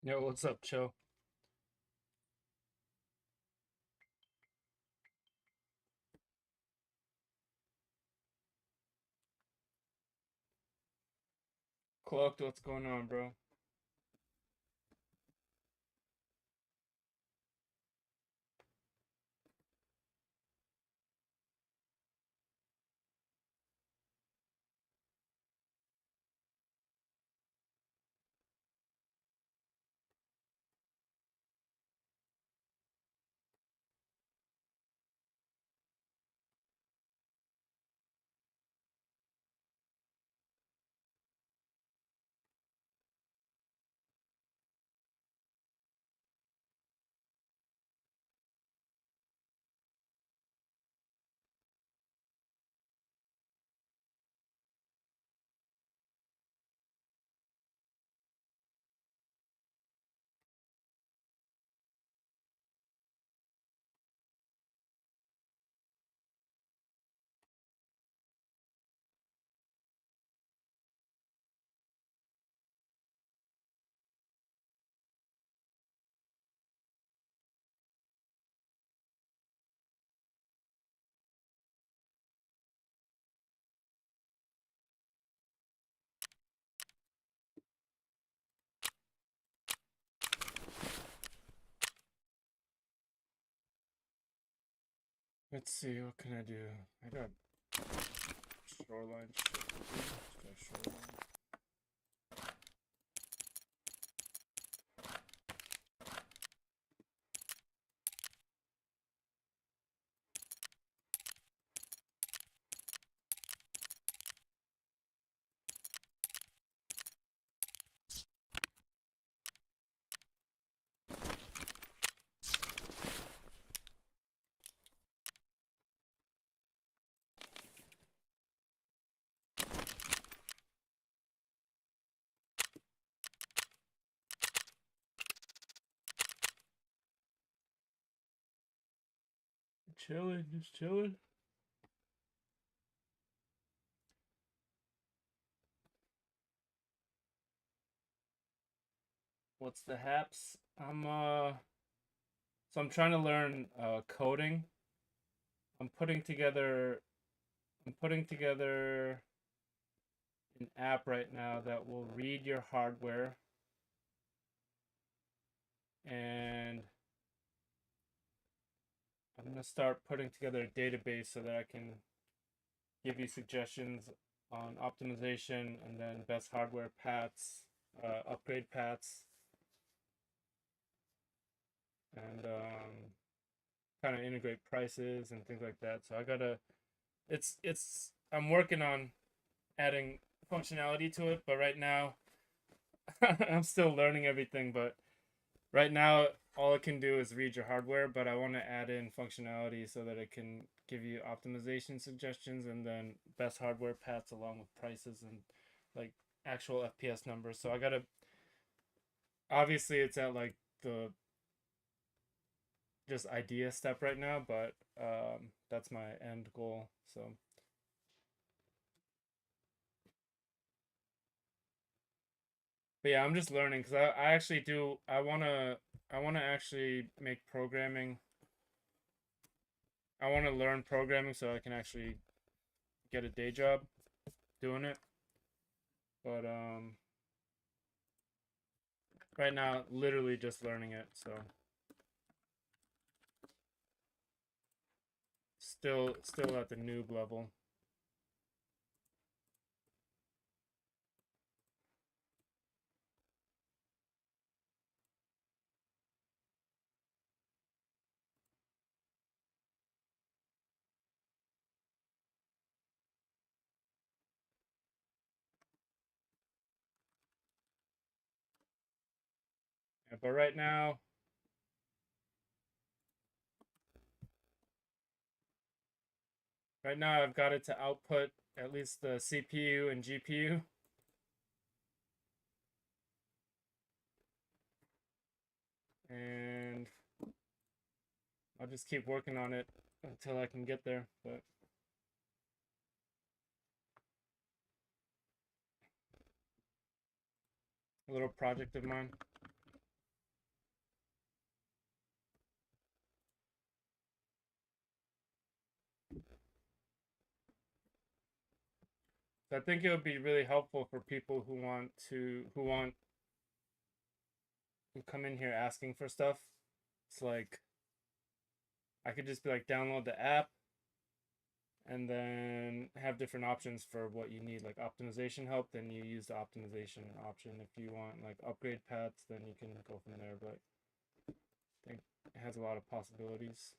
Yo, what's up, Chill? Cloaked, what's going on, bro? Let's see, what can I do? I got shoreline shit to do. Just got shoreline. Chilling, just chilling. What's the haps? I'm trying to learn coding. I'm putting together I'm putting together an app right now that will read your hardware, and I'm gonna start putting together a database so that I can give you suggestions on optimization and then best hardware paths, upgrade paths, and kind of integrate prices and things like that. So I gotta, I'm working on adding functionality to it, but right now I'm still learning everything. But right now, all it can do is read your hardware, but I want to add in functionality so that it can give you optimization suggestions and then best hardware paths along with prices and like actual FPS numbers. So I gotta, obviously it's at like the just idea step right now, but that's my end goal. So, but yeah, I'm just learning because I actually do I wanna actually make programming. I want to learn programming so I can actually get a day job doing it. But right now, literally just learning it. So still at the noob level. Yeah, but right now I've got it to output at least the CPU and GPU, and I'll just keep working on it until I can get there. But a little project of mine. So I think it would be really helpful for people who come in here asking for stuff. It's like I could just be like download the app and then have different options for what you need, like optimization help, then you use the optimization option. If you want like upgrade paths, then you can go from there, but I think it has a lot of possibilities.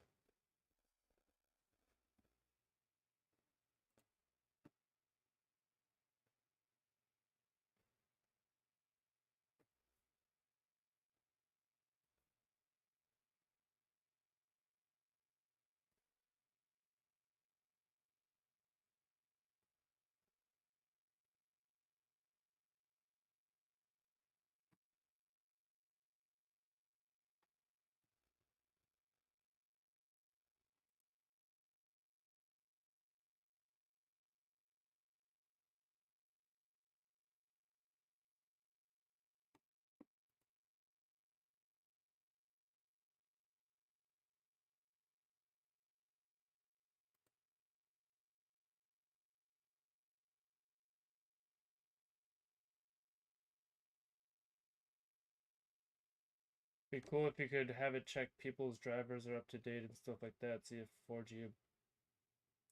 Be cool if you could have it check people's drivers are up to date and stuff like that. See if 4G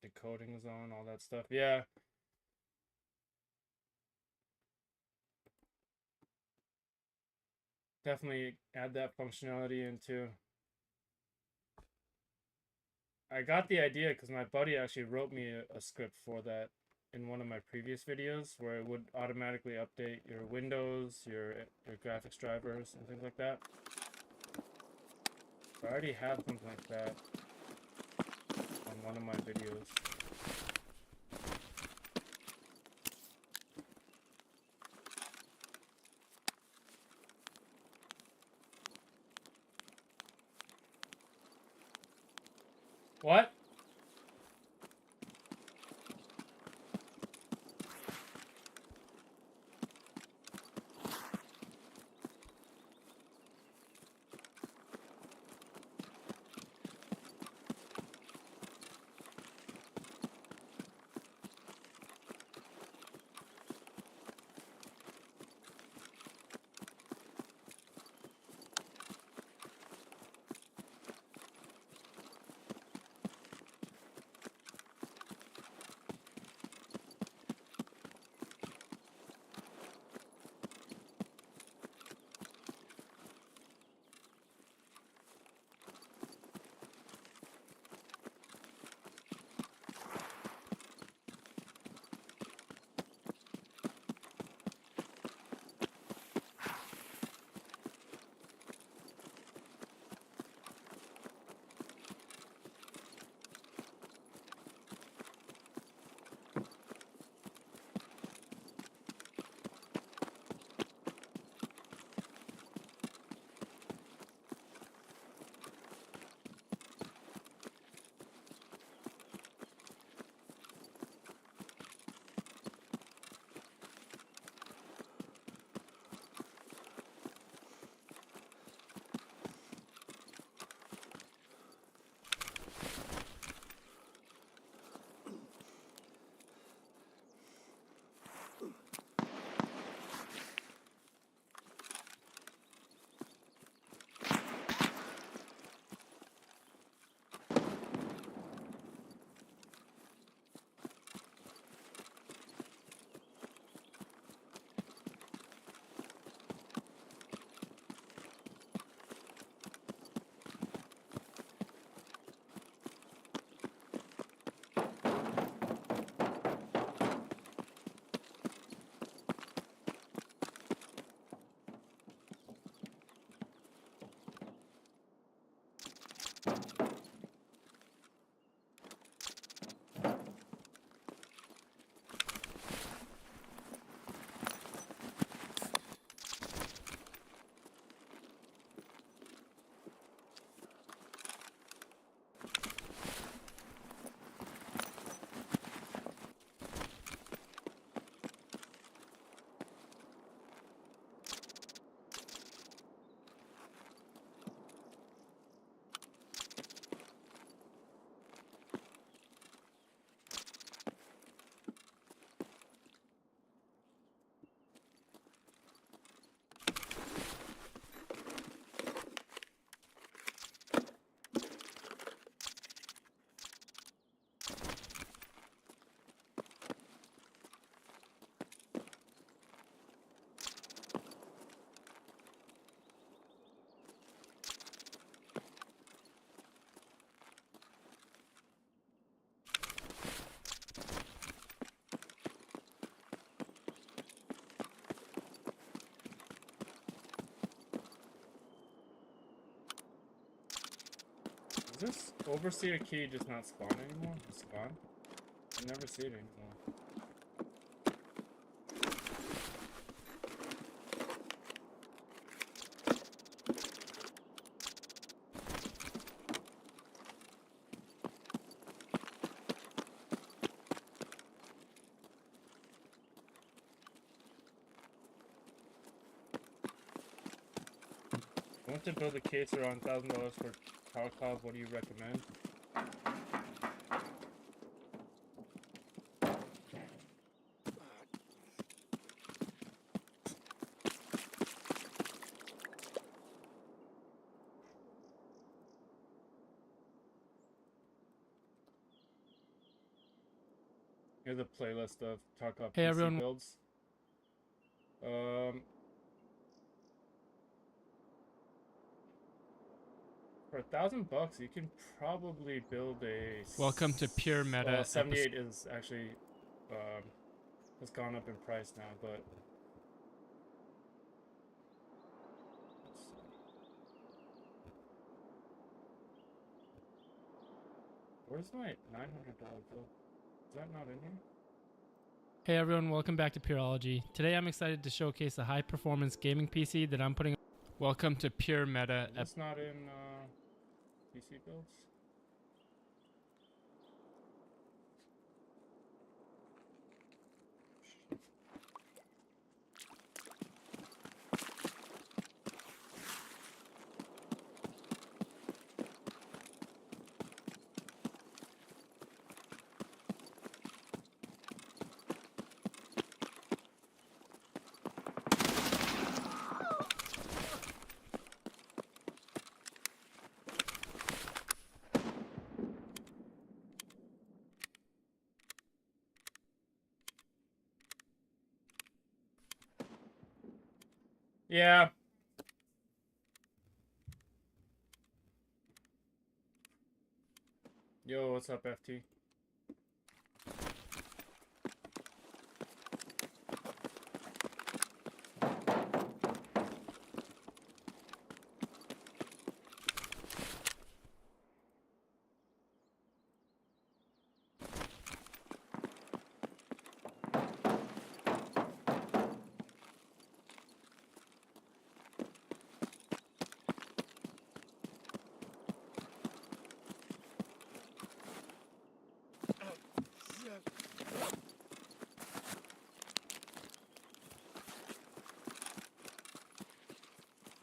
decoding is on, all that stuff. Yeah, definitely add that functionality into. I got the idea because my buddy actually wrote me a script for that in one of my previous videos where it would automatically update your Windows, your graphics drivers, and things like that. So I already have something like that on one of my videos. What? this overseer key just not spawn anymore? It's gone? I never see it anymore. I want to build a case around $1,000 for Tarkov. What do you recommend? Here's a playlist of Tarkov Hey, PC everyone. builds. For $1,000, you can probably build a. Welcome to Pure Meta. Well, 78 is actually has gone up in price now, but. Where's my $900 bill? Is that not in here? Hey everyone, welcome back to Pyurologie. Today I'm excited to showcase a high-performance gaming PC that I'm putting. Welcome to Pure Meta. It's not in PC builds. Yeah. Yo, what's up, FT?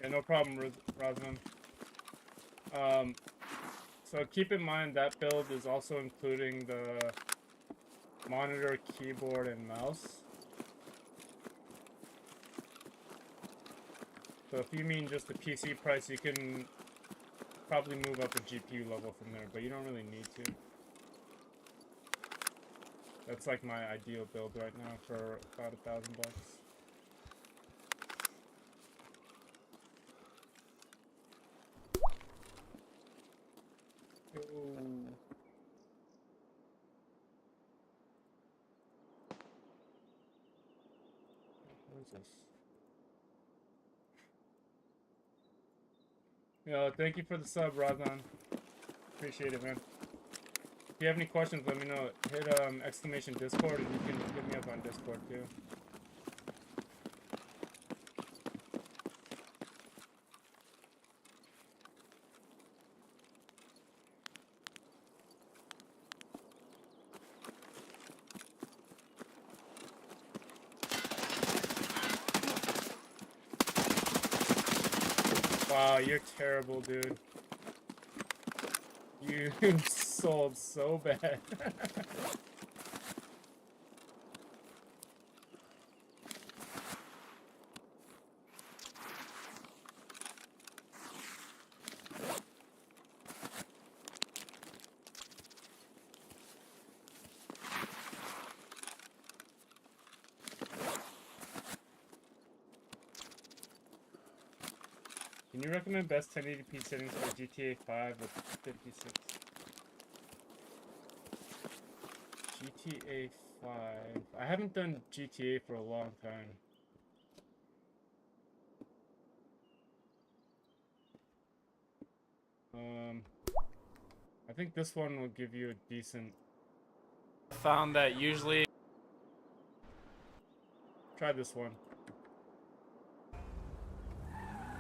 Yeah, no problem, Rosman. So keep in mind that build is also including the monitor, keyboard, and mouse. So if you mean just the PC price, you can probably move up a GPU level from there, but you don't really need to. That's like my ideal build right now for about $1,000. What is this? Yo, thank you for the sub, Razan. Appreciate it, man. If you have any questions, let me know. Hit exclamation Discord, and you can hit me up on Discord too. Wow, you're terrible, dude. You sold so bad. Can you recommend best 1080p settings for GTA 5 with 56? GTA 5. I haven't done GTA for a long time. I think this one will give you a decent. Found that usually. Try this one.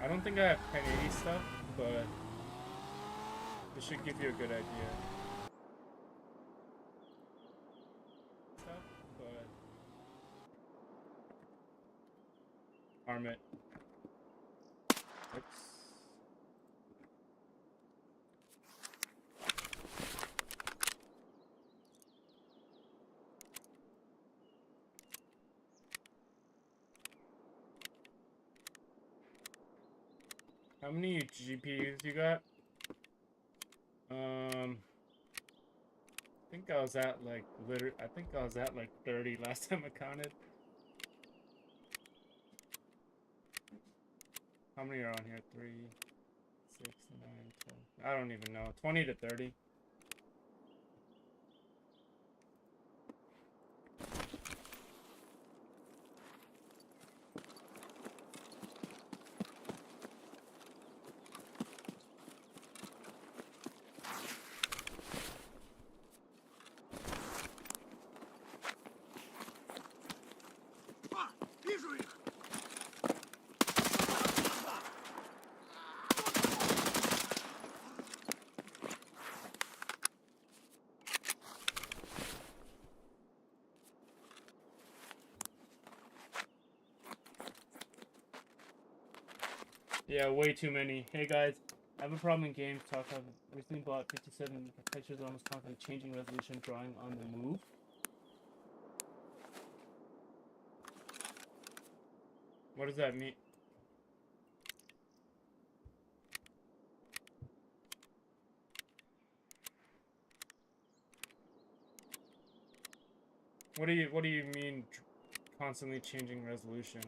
I don't think I have 1080 stuff, but this should give you a good idea. Arm it. Oops. How many GPUs you got? I think I was at like I think I was at like 30 last time I counted. How many are on here? 3, 6, 9, 12. I don't even know. 20 to 30. Yeah, way too many. Hey guys, I have a problem in games talk. I've recently bought 57 textures, almost constantly changing resolution, drawing on the move. What does that mean? What do you mean constantly changing resolution?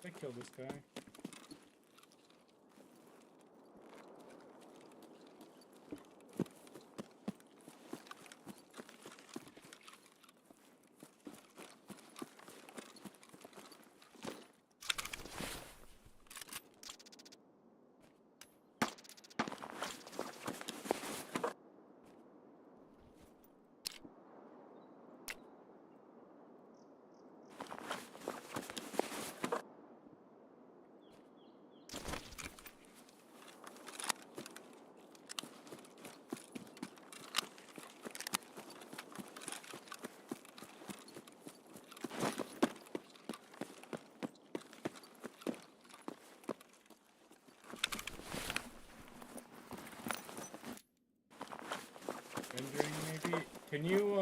Did I kill this guy? Rendering maybe? Can you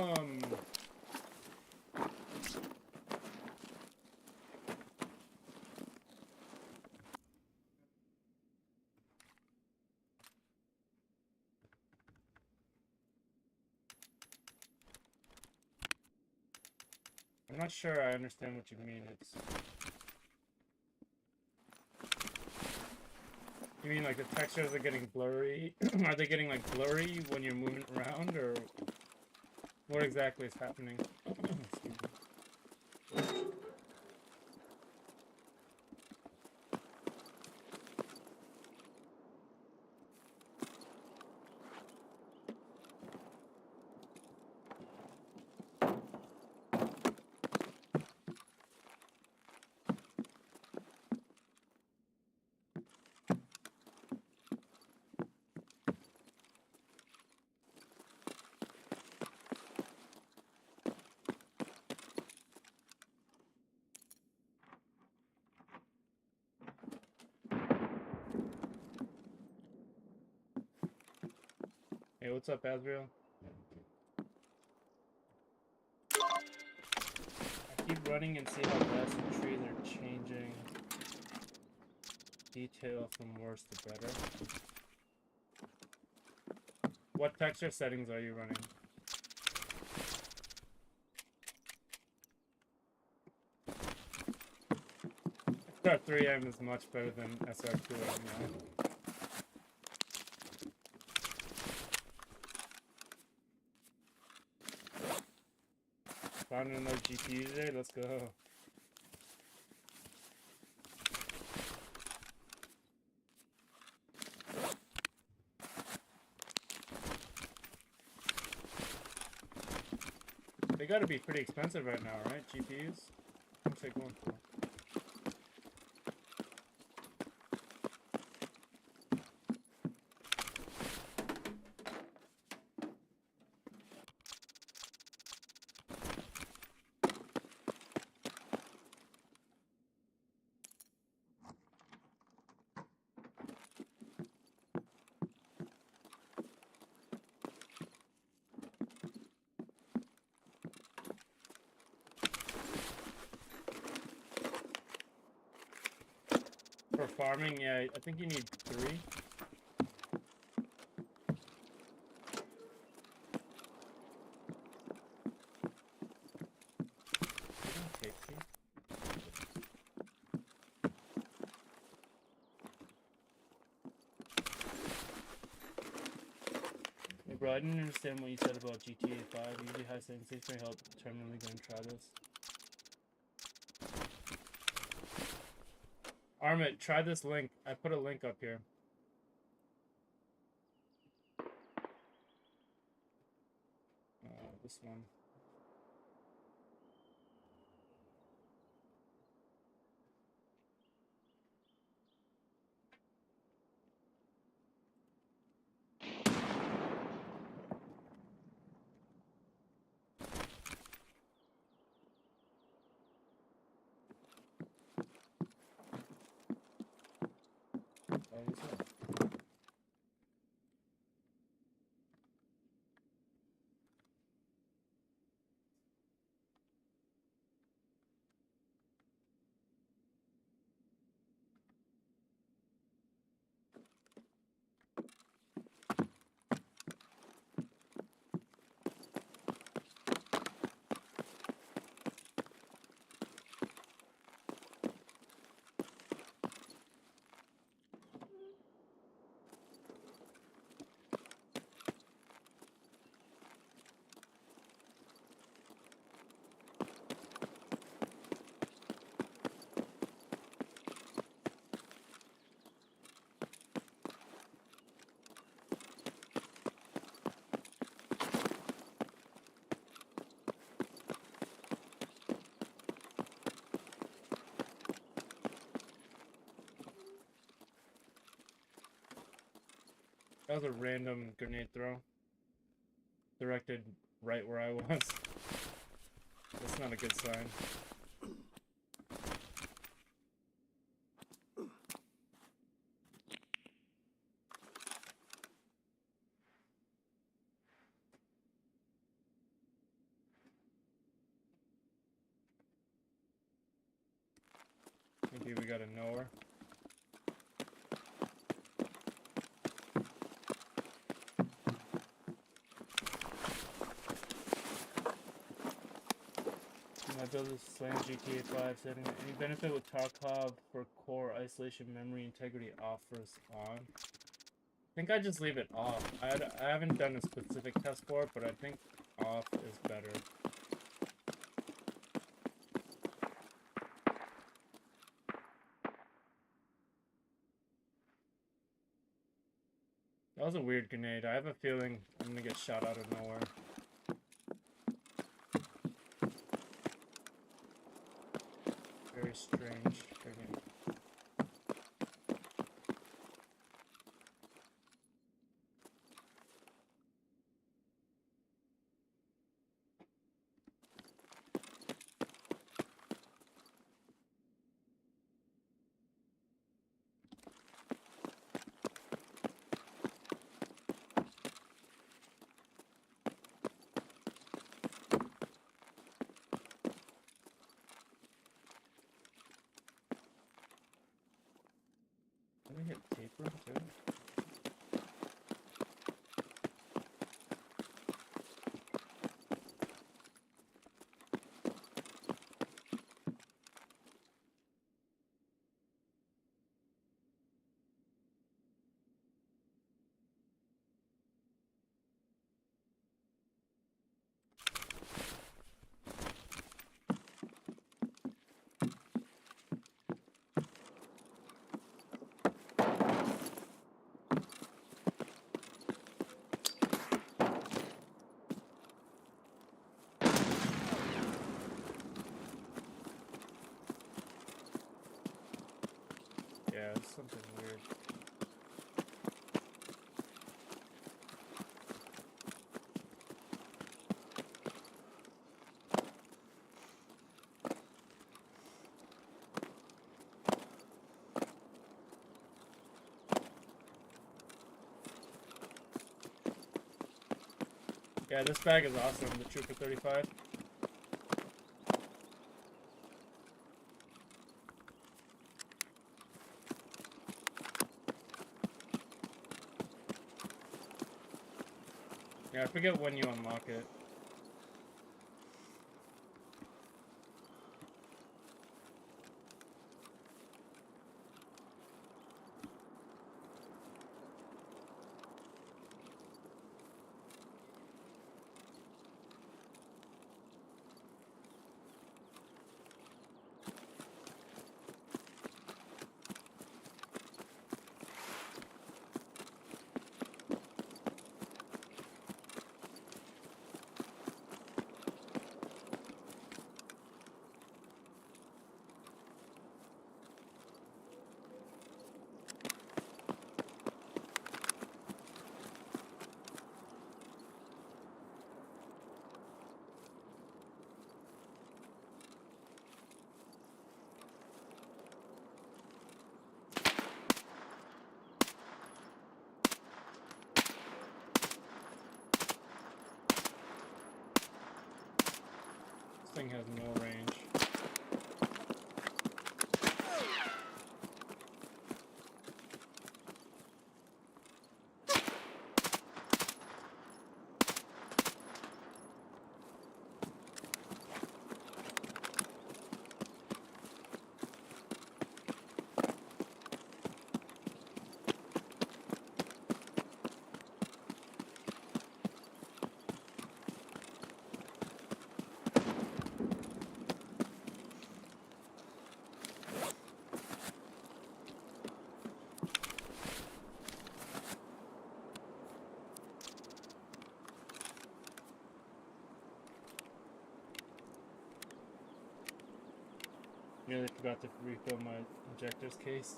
I'm not sure I understand what you mean. You mean like the textures are getting blurry? Are they getting like blurry when you're moving around, or what exactly is happening? Excuse me. Hey, what's up, Asriel? I keep running and see how fast the trees are changing. Detail from worse to better. What texture settings are you running? SR3M is much better than SR2M now. Found another GPU today? Let's go. They gotta be pretty expensive right now, right? GPUs? How much are they going for? For farming, yeah, I think you need 3. Hey bro, I didn't understand what you said about GTA 5. Usually high settings may help terminally gonna try this. Armit, try this link. I put a link up here. This one. Oh, this one. That was a random grenade throw. Directed right where I was. That's not a good sign. Maybe we got a knower. My build is slam GTA 5 setting. Any benefit with Tarkov for core isolation memory integrity off versus on? I think I just leave it off. I haven't done a specific test for it, but I think off is better. That was a weird grenade. I have a feeling I'm gonna get shot out of nowhere. Very strange grenade. something weird. Yeah, this bag is awesome, the Trooper 35. Yeah, I forget when you unlock it. This thing has no range. Nearly forgot to refill my injector's case.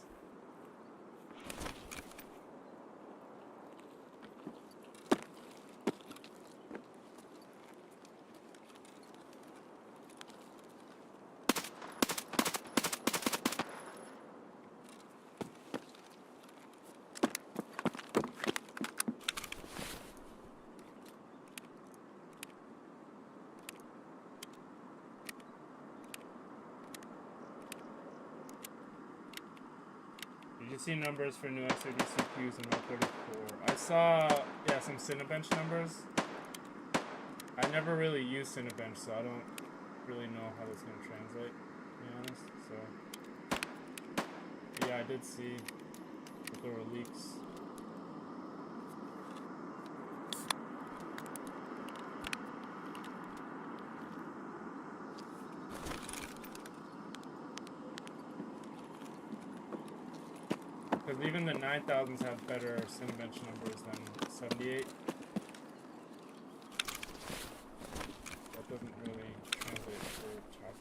You see numbers for new x86 CPUs in R34. I saw, yeah, some Cinebench numbers. I never really used Cinebench, so I don't really know how that's going to translate, to be honest. So, yeah, I did see that there were leaks. Because even the 9000s have better Cinebench numbers than 78. That doesn't really translate for top.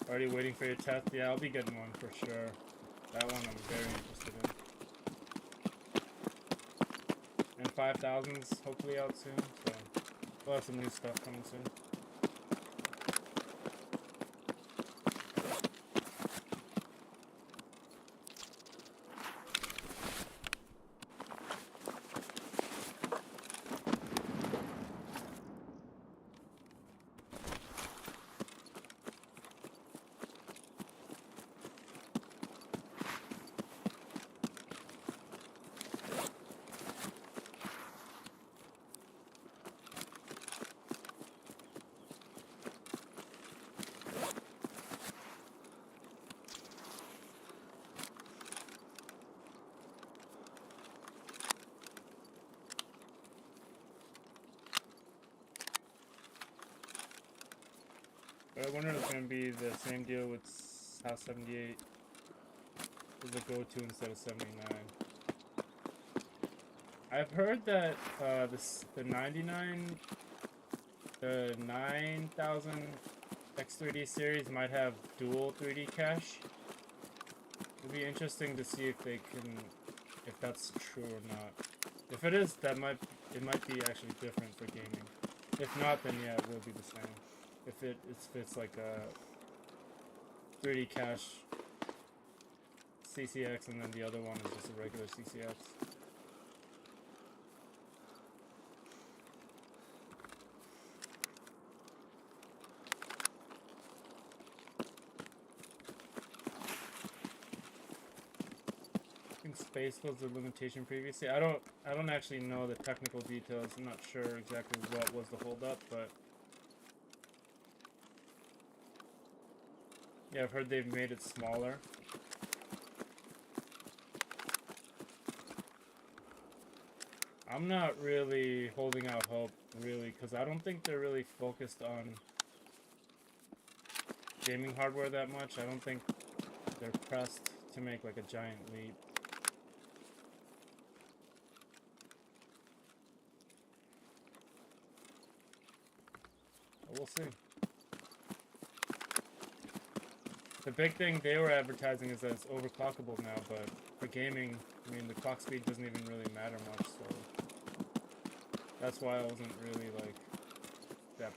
Already waiting for your test? Yeah, I'll be getting one for sure. That one I'm very interested in. And 5000s hopefully out soon, so we'll have some new stuff coming soon. But I wonder if it's going to be the same deal with how 78 is a go-to instead of 79. I've heard that the 9000 X3D series might have dual 3D cache. It'd be interesting to see if that's true or not. If it is, it might be actually different for gaming. If not, then yeah, it will be the same. If it's like a 3D cache CCX and then the other one is just a regular CCX. Space was the limitation previously. I don't actually know the technical details. I'm not sure exactly what was the holdup, but yeah, I've heard they've made it smaller. I'm not really holding out hope, really, because I don't think they're really focused on gaming hardware that much. I don't think they're pressed to make like a giant leap. We'll see. The big thing they were advertising is that it's overclockable now, but for gaming, I mean, the clock speed doesn't even really matter much, so that's why I wasn't really like that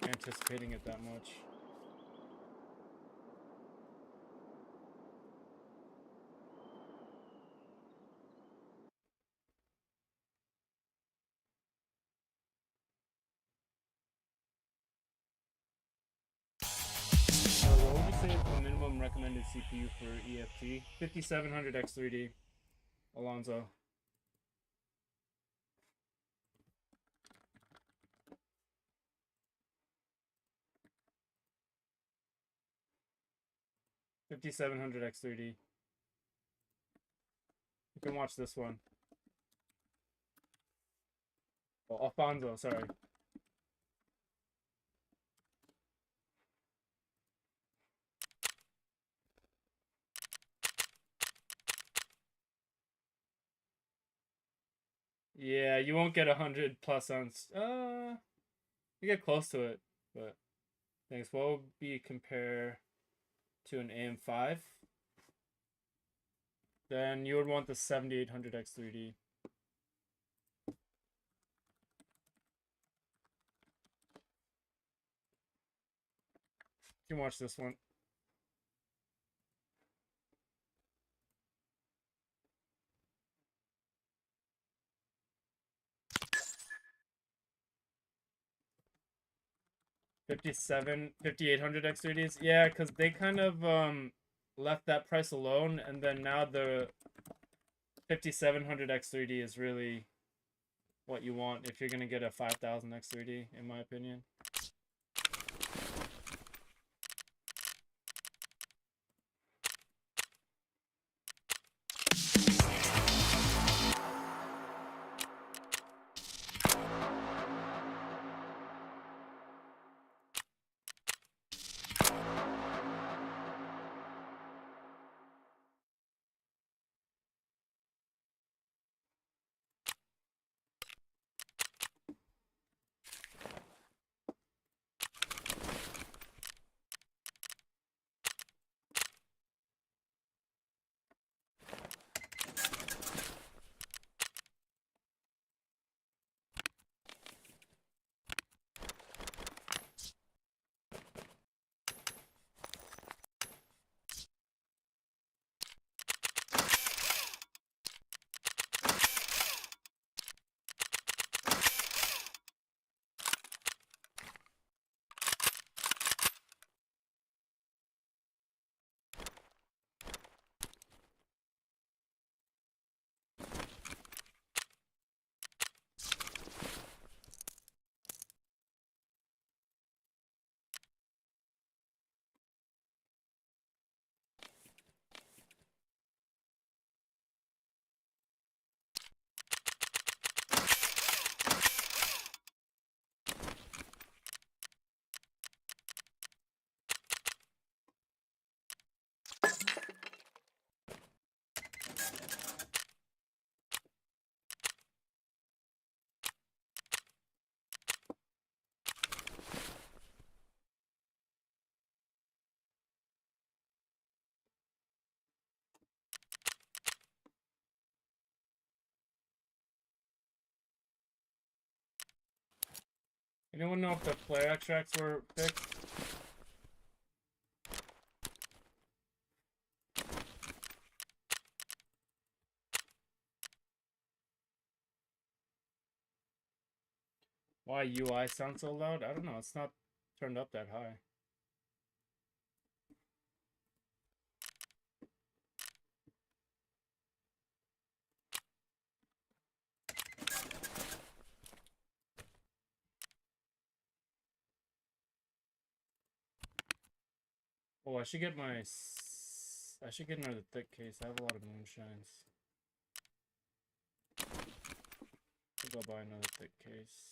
anticipating it that much. What would you say is the minimum recommended CPU for EFT? 5700 X3D, Alonzo. $5,700 X3D. You can watch this one. Oh, Alfonso, sorry. Yeah, you won't get 100 plus on. You get close to it, but thanks. What would be compare to an AM5? Then you would want the 7800 X3D. You can watch this one. $5,800 X3Ds. Yeah, because they kind of left that price alone, and then now the 5700 X3D is really what you want if you're gonna get a 5000 X3D, in my opinion. Anyone know if the player extracts were fixed? Why UI sounds so loud? I don't know. It's not turned up that high. Oh, I should get I should get another thick case. I have a lot of moonshines. I'll go buy another thick case.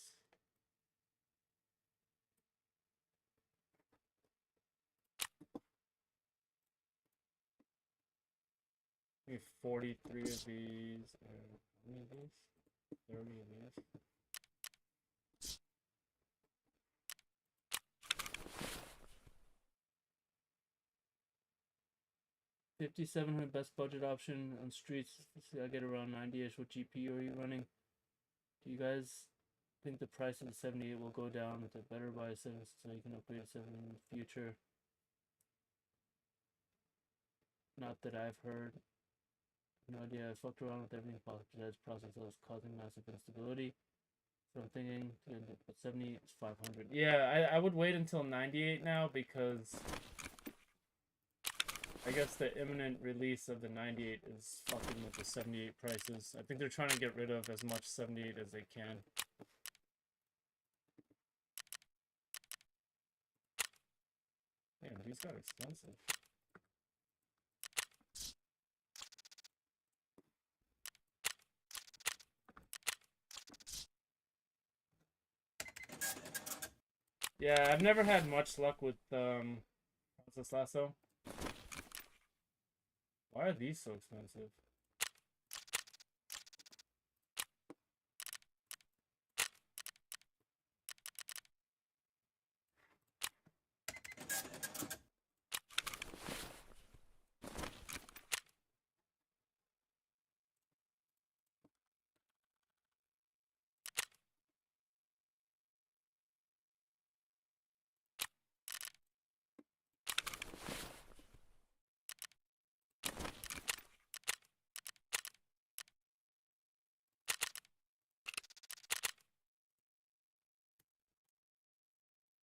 Maybe 43 of these and how many of these? 30 of these. 5700 best budget option on streets. I get around 90ish. What GPU are you running? Do you guys think the price of the 78 will go down with a better buy 7 so you can upgrade 7 in the future? Not that I've heard. No idea. I fucked around with everything besides process that was causing massive instability. So I'm thinking, but 70 is 500. Yeah, I would wait until 98 now because I guess the imminent release of the 98 is fucking with the 78 prices. I think they're trying to get rid of as much 78 as they can. Damn, these got expensive. Yeah, I've never had much luck with what's this lasso? Why are these so expensive?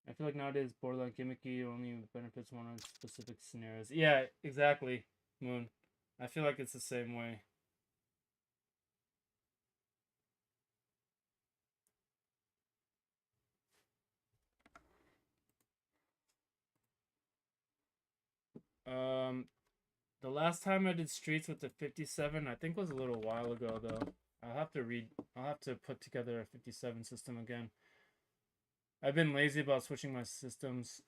I feel like nowadays borderline gimmicky only benefits one on specific scenarios. Yeah, exactly, Moon. I feel like it's the same way. The last time I did streets with the 57, I think was a little while ago though. I'll have to put together a 57 system again. I've been lazy about switching my systems.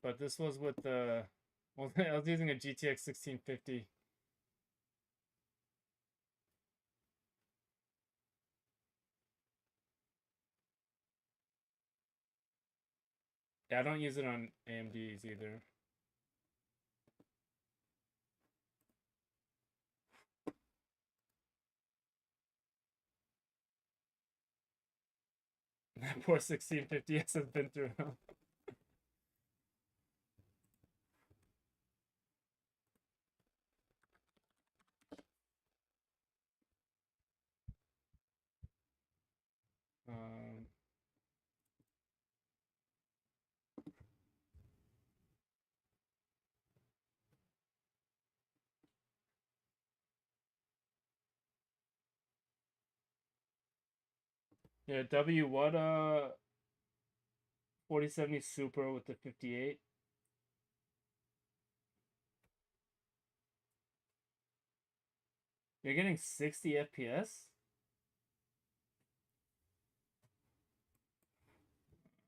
But this was with the, well, I was using a GTX 1650. Yeah, I don't use it on AMDs either. That poor 1650S has been through hell. Um, yeah, W what 4070 Super with the 58. You're getting 60 FPS?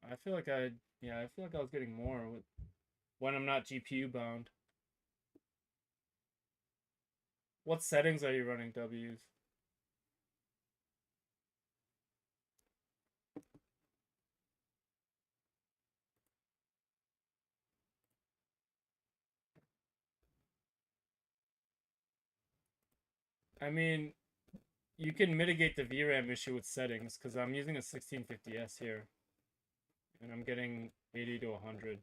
I feel like I feel like I was getting more with when I'm not GPU bound. What settings are you running, W's? I mean, you can mitigate the VRAM issue with settings because I'm using a 1650S here, and I'm getting 80 to 100.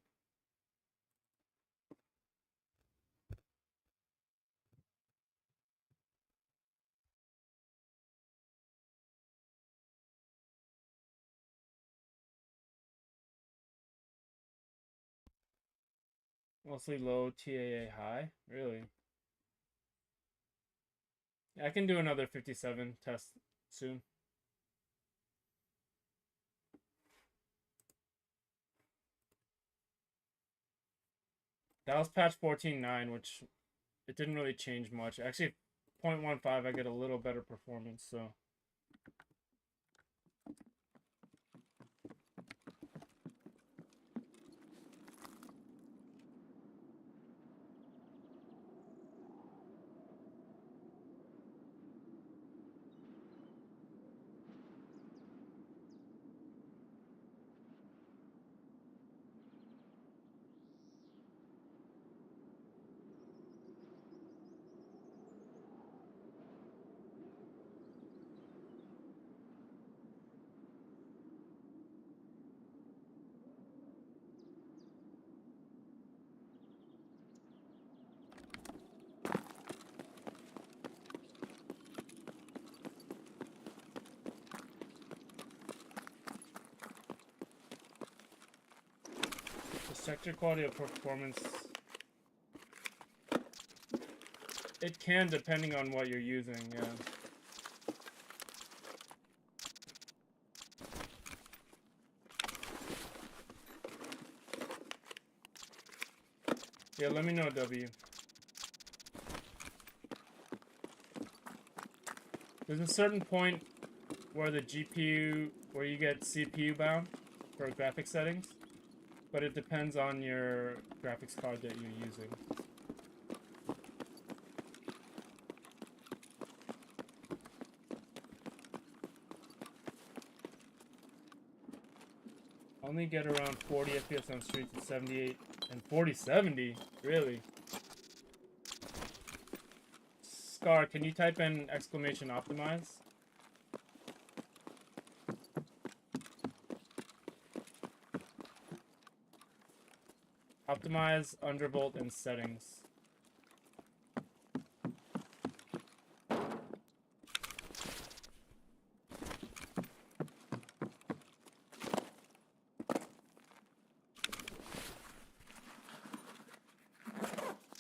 Mostly low, TAA high. Really? I can do another 57 test soon. That was patch 14.9, which it didn't really change much. Actually, 0.15 I get a little better performance, so. The sector quality of performance, it can depending on what you're using, yeah. Yeah, let me know, W. There's a certain point where the GPU, where you get CPU bound for graphics settings, but it depends on your graphics card that you're using. Only get around 40 FPS on streets at 78 and 4070. Really? Scar, can you type in exclamation optimize? Optimize, undervolt, and settings.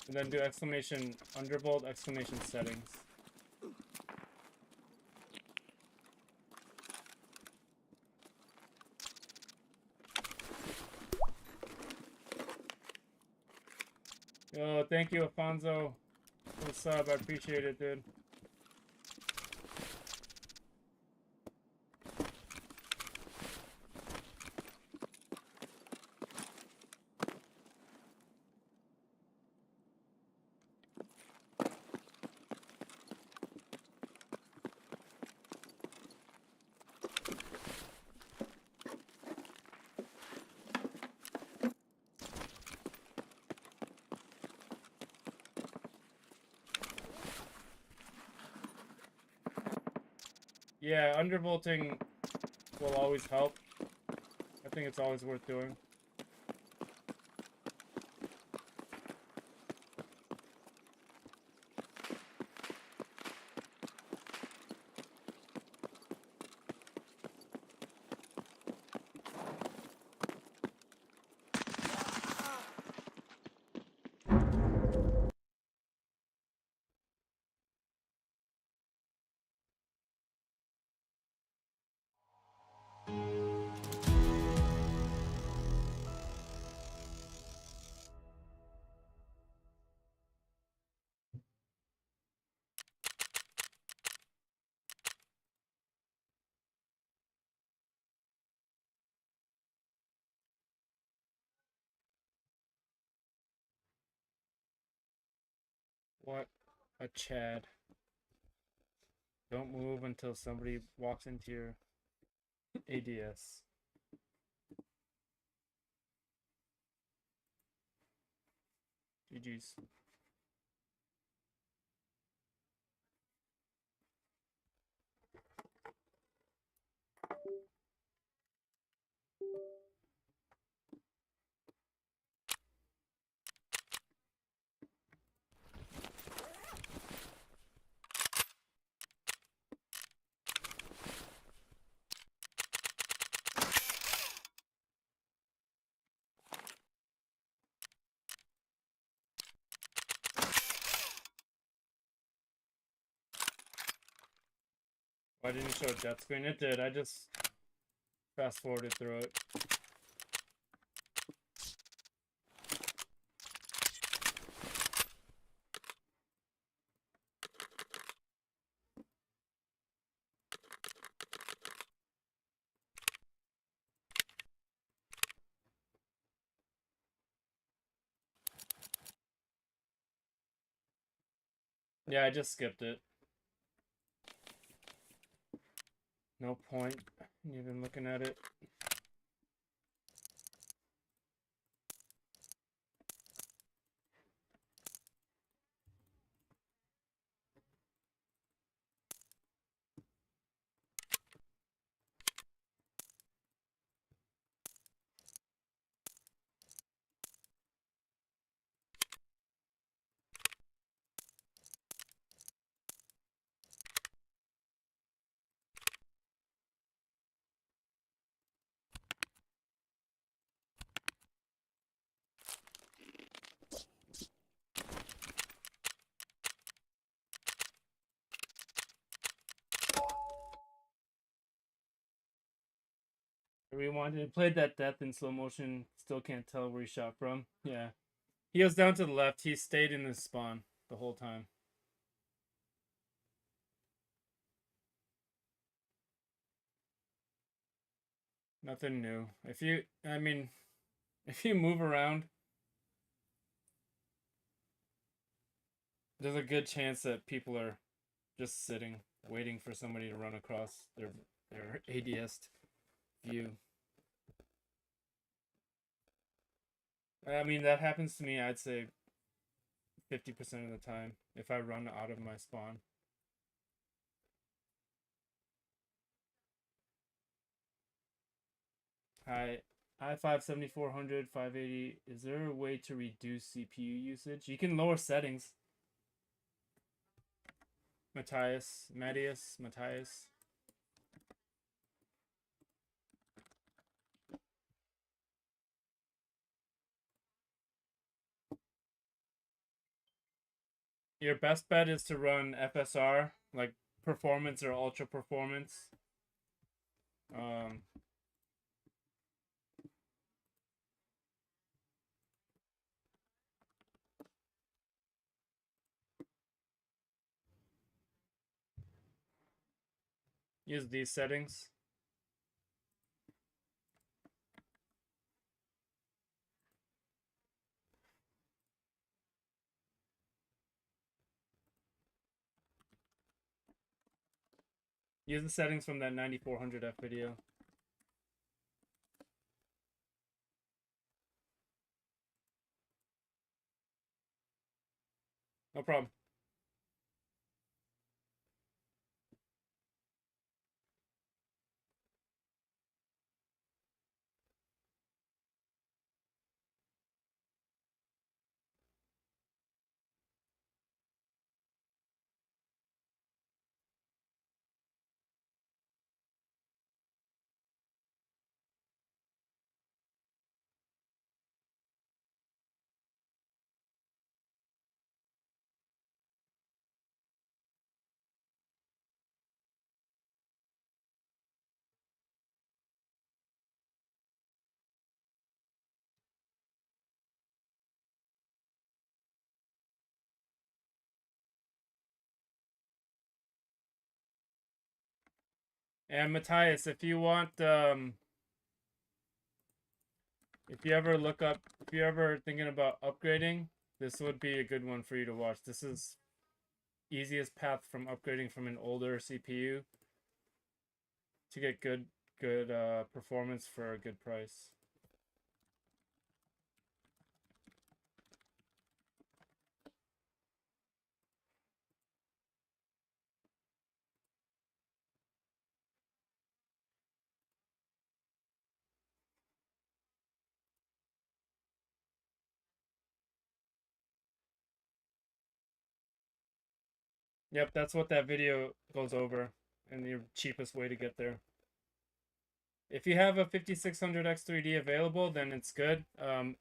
And then do exclamation undervolt, exclamation settings. Yo, thank you, Alfonso, for the sub. I appreciate it, dude. Yeah, undervolting will always help. I think it's always worth doing. What a Chad. Don't move until somebody walks into your ADS. GG's. Why didn't it show a death screen? It did. I just fast forwarded through it. Yeah, I just skipped it. No point in even looking at it. Rewinded. Played that death in slow motion. Still can't tell where he shot from. Yeah. He was down to the left. He stayed in his spawn the whole time. Nothing new. If you move around, there's a good chance that people are just sitting, waiting for somebody to run across their ADS view. I mean, that happens to me, I'd say 50% of the time if I run out of my spawn. Hi, i5 7400, 580. Is there a way to reduce CPU usage? You can lower settings. Matthias. Your best bet is to run FSR, like performance or ultra performance. Use these settings. Use the settings from that 9400F video. No problem. And Matthias, if you want, if you ever thinking about upgrading, this would be a good one for you to watch. This is easiest path from upgrading from an older CPU to get good performance for a good price. Yep, that's what that video goes over, and the cheapest way to get there. If you have a 5600 X3D available, then it's good.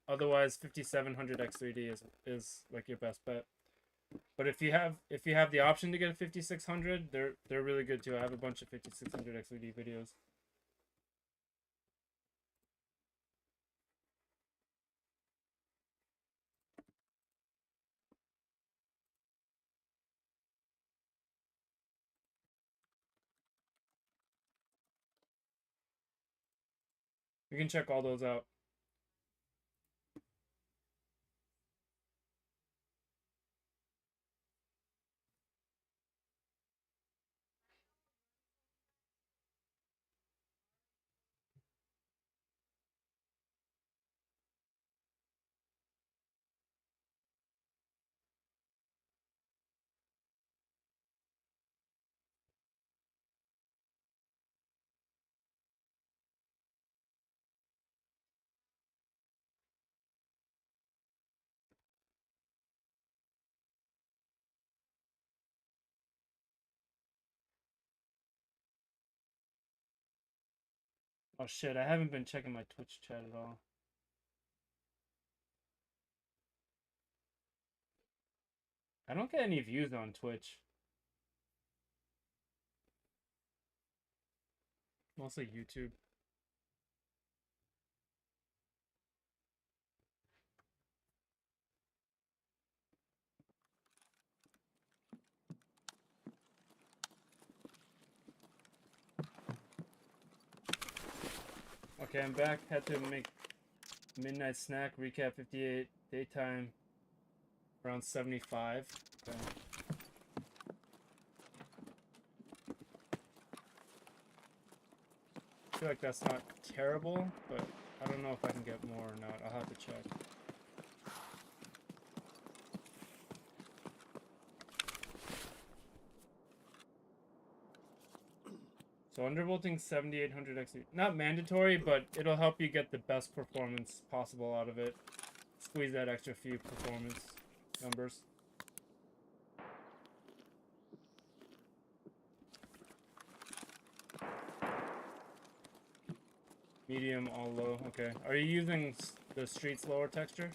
Otherwise, 5700 X3D is like your best bet. But if you have the option to get a 5600, they're really good too. I have a bunch of 5600 XOD videos. You can check all those out. Oh shit, I haven't been checking my Twitch chat at all. I don't get any views on Twitch. Mostly YouTube. Okay, I'm back. Had to make midnight snack. Recap 58. Daytime around 75. Okay. I feel like that's not terrible, but I don't know if I can get more or not. I'll have to check. So undervolting 7800 XE. Not mandatory, but it'll help you get the best performance possible out of it. Squeeze that extra few performance numbers. Medium, all low. Okay. Are you using the street slower texture?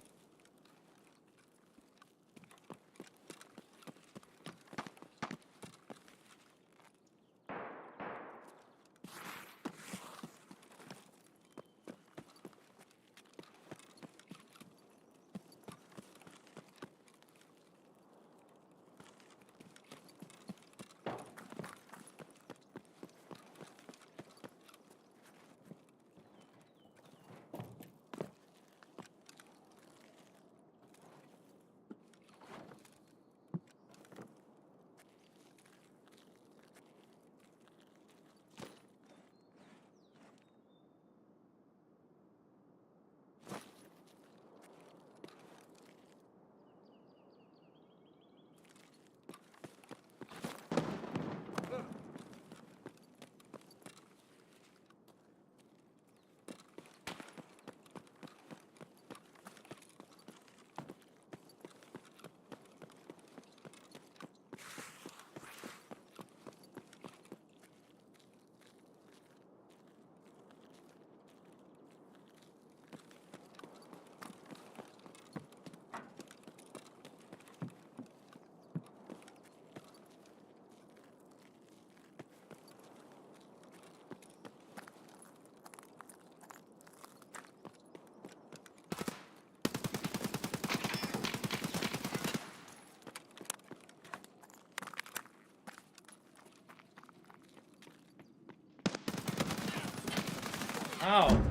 Ow!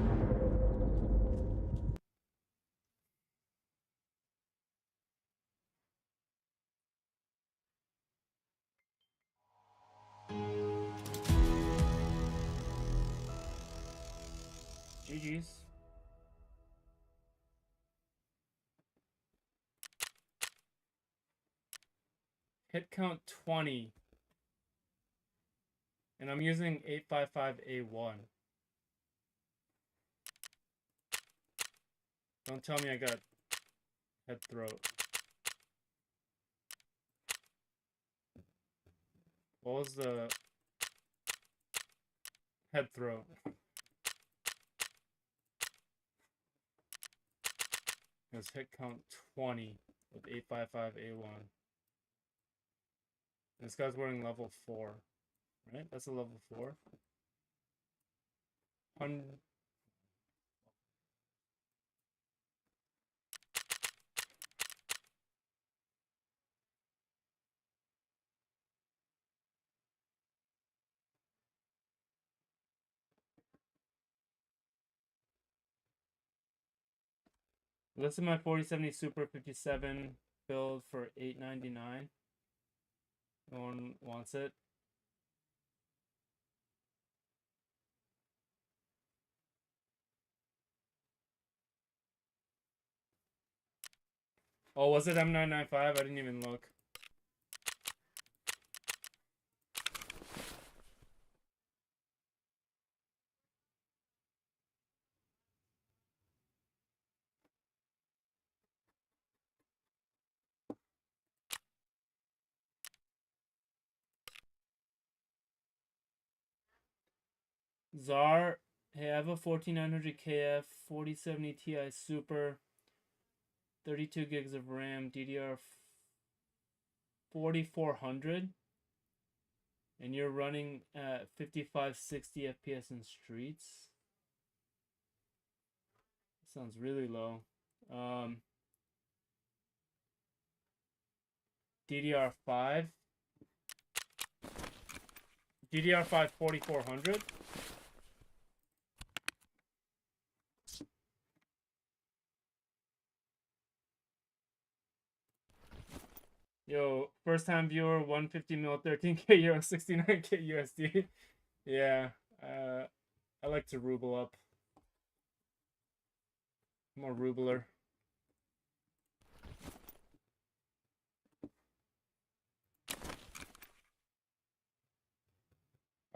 GG's. Hit count 20. And I'm using 855A1. Don't tell me I got head throat. What was the head throat? It was hit count 20 with 855A1. This guy's wearing level 4, right? That's a level 4. This is my 4070 Super 57 build for $899. No one wants it. Oh, was it M995? I didn't even look. Czar, hey, I have a 14900 KF 4070 Ti Super, 32 gigs of RAM, DDR 4400, and you're running at 5560 FPS in streets. Sounds really low. DDR5 4400. Yo, first time viewer, 150 mil, 13k euro, 69k USD. Yeah, I like to ruble up. More rubler.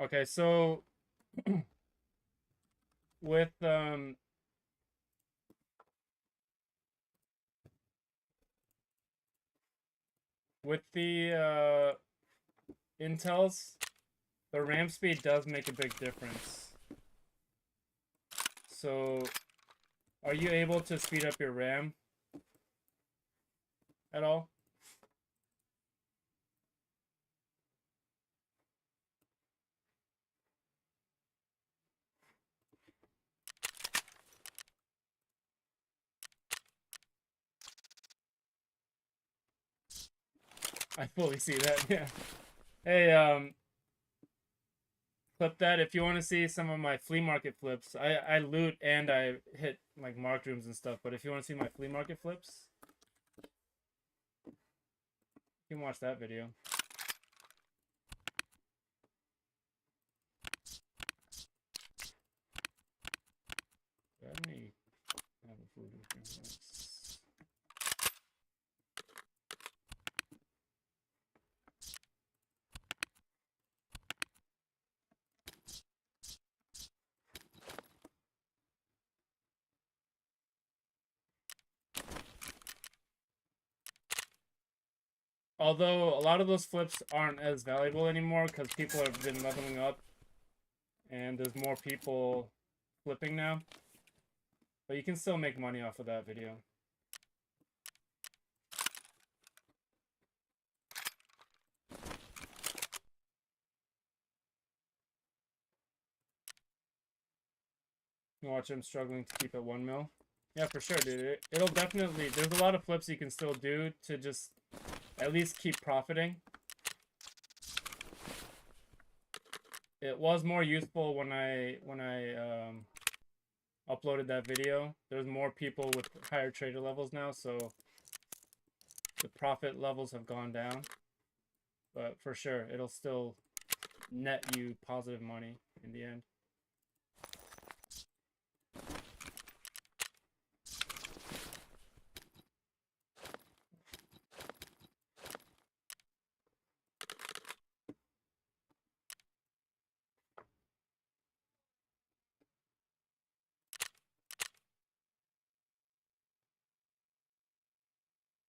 Okay, so with the Intels, the RAM speed does make a big difference. So, are you able to speed up your RAM at all? I fully see that, yeah. Hey, clip that if you want to see some of my flea market flips. I loot and I hit like marked rooms and stuff, but if you want to see my flea market flips, you can watch that video. Let me have a food in here. Although a lot of those flips aren't as valuable anymore because people have been leveling up and there's more people flipping now. But you can still make money off of that video. You watch him struggling to keep at 1 mil. Yeah, for sure, dude. It'll definitely... There's a lot of flips you can still do to just at least keep profiting. It was more useful when I uploaded that video. There's more people with higher trader levels now, so the profit levels have gone down. But for sure, it'll still net you positive money in the end.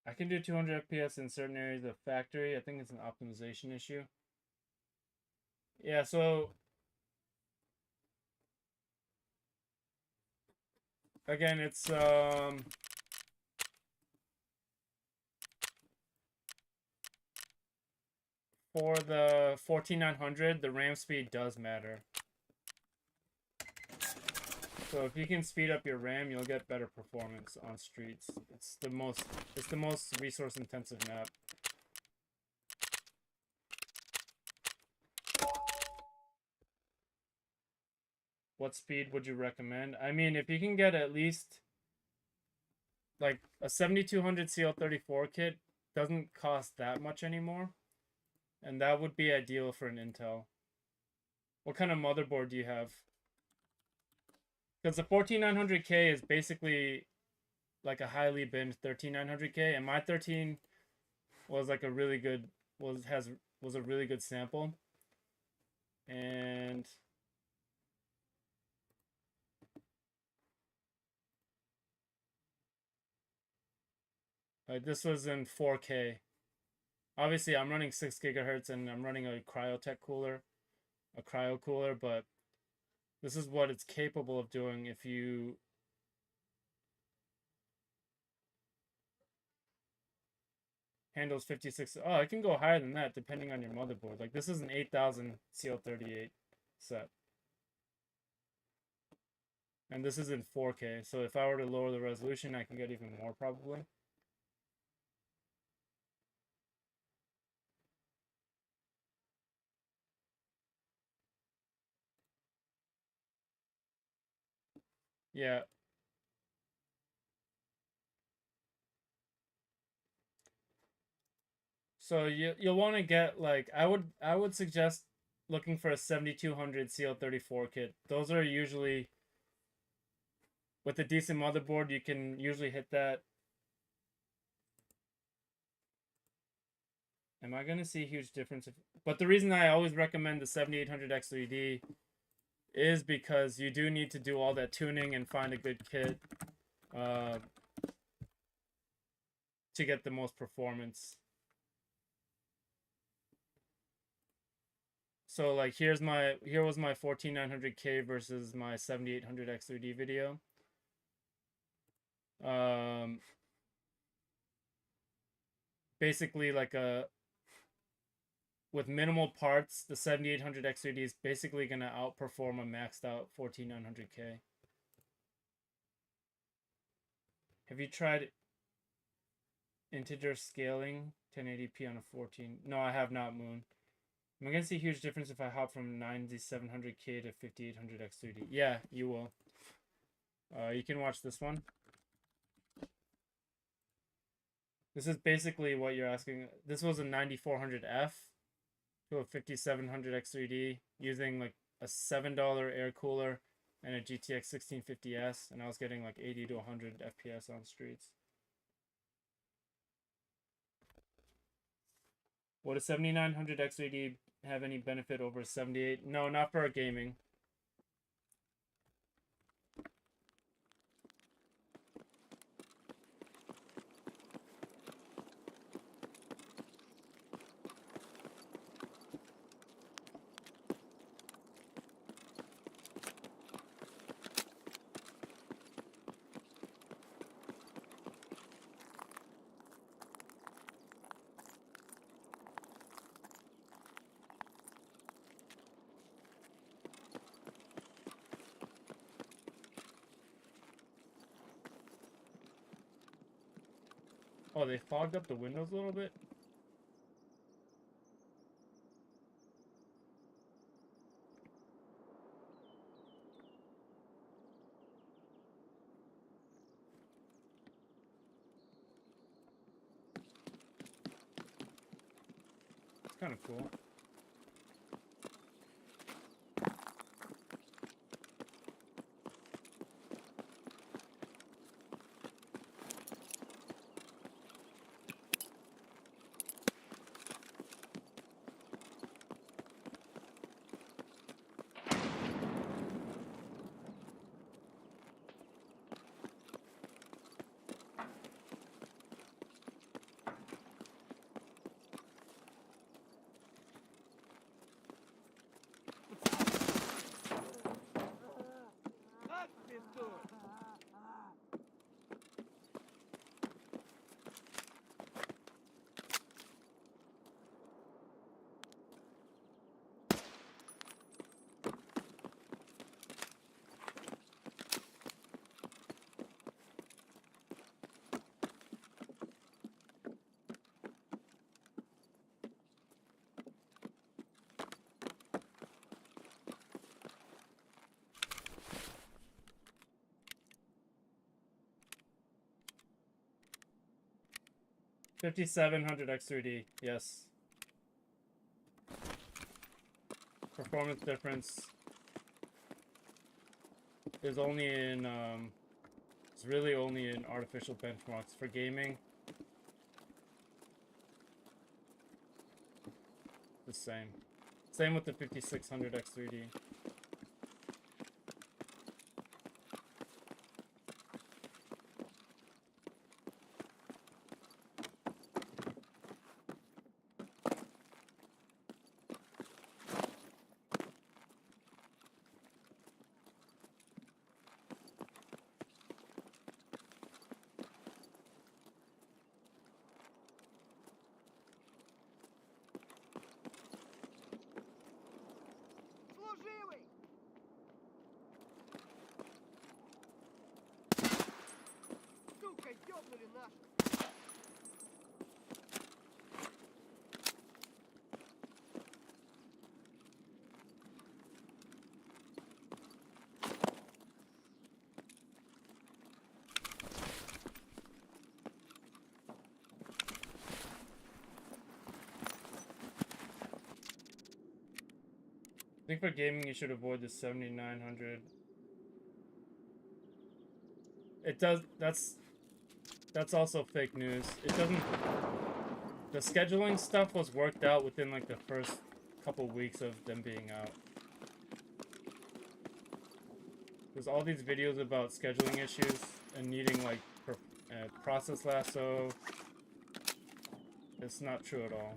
I can do 200 FPS in certain areas of factory. I think it's an optimization issue. Yeah, so again, it's for the 14900, the RAM speed does matter. So if you can speed up your RAM, you'll get better performance on streets. It's the most resource intensive map. What speed would you recommend? I mean, if you can get at least like a 7200 CL34 kit doesn't cost that much anymore, and that would be ideal for an Intel. What kind of motherboard do you have? Because the 14900K is basically like a highly binned 13900K, and my 13 was like a really good was a really good sample. And like this was in 4K. Obviously, I'm running 6 gigahertz and I'm running a cryotech cooler, a cryo cooler, but this is what it's capable of doing if you handles 56. Oh, it can go higher than that depending on your motherboard. Like this is an 8000 CL38 set. And this is in 4K, so if I were to lower the resolution, I can get even more probably. Yeah. So you'll want to get like I would suggest looking for a 7200 CL34 kit. Those are usually with a decent motherboard, you can usually hit that. Am I going to see a huge difference? But the reason I always recommend the 7800 X3D is because you do need to do all that tuning and find a good kit to get the most performance. So like here was my 14900K versus my 7800 X3D video. Basically like with minimal parts, the 7800 X3D is basically going to outperform a maxed out 14900K. Have you tried integer scaling 1080p on a 14? No, I have not, Moon. Am I going to see a huge difference if I hop from 9700K to 5800 X3D? Yeah, you will. You can watch this one. This is basically what you're asking. This was a 9400F to a 5700 X3D using like a $7 air cooler and a GTX 1650S, and I was getting like 80 to 100 FPS on streets. Would a 7900 X3D have any benefit over a 78? No, not for gaming. Oh, they fogged up the windows a little bit? It's kind of cool. 5700 X3D, yes. Performance difference is only in, it's really only in artificial benchmarks. For gaming, the same. Same with the 5600 X3D. I think for gaming you should avoid the 7900. It does, that's also fake news. It doesn't, the scheduling stuff was worked out within like the first couple weeks of them being out. There's all these videos about scheduling issues and needing like process lasso. It's not true at all.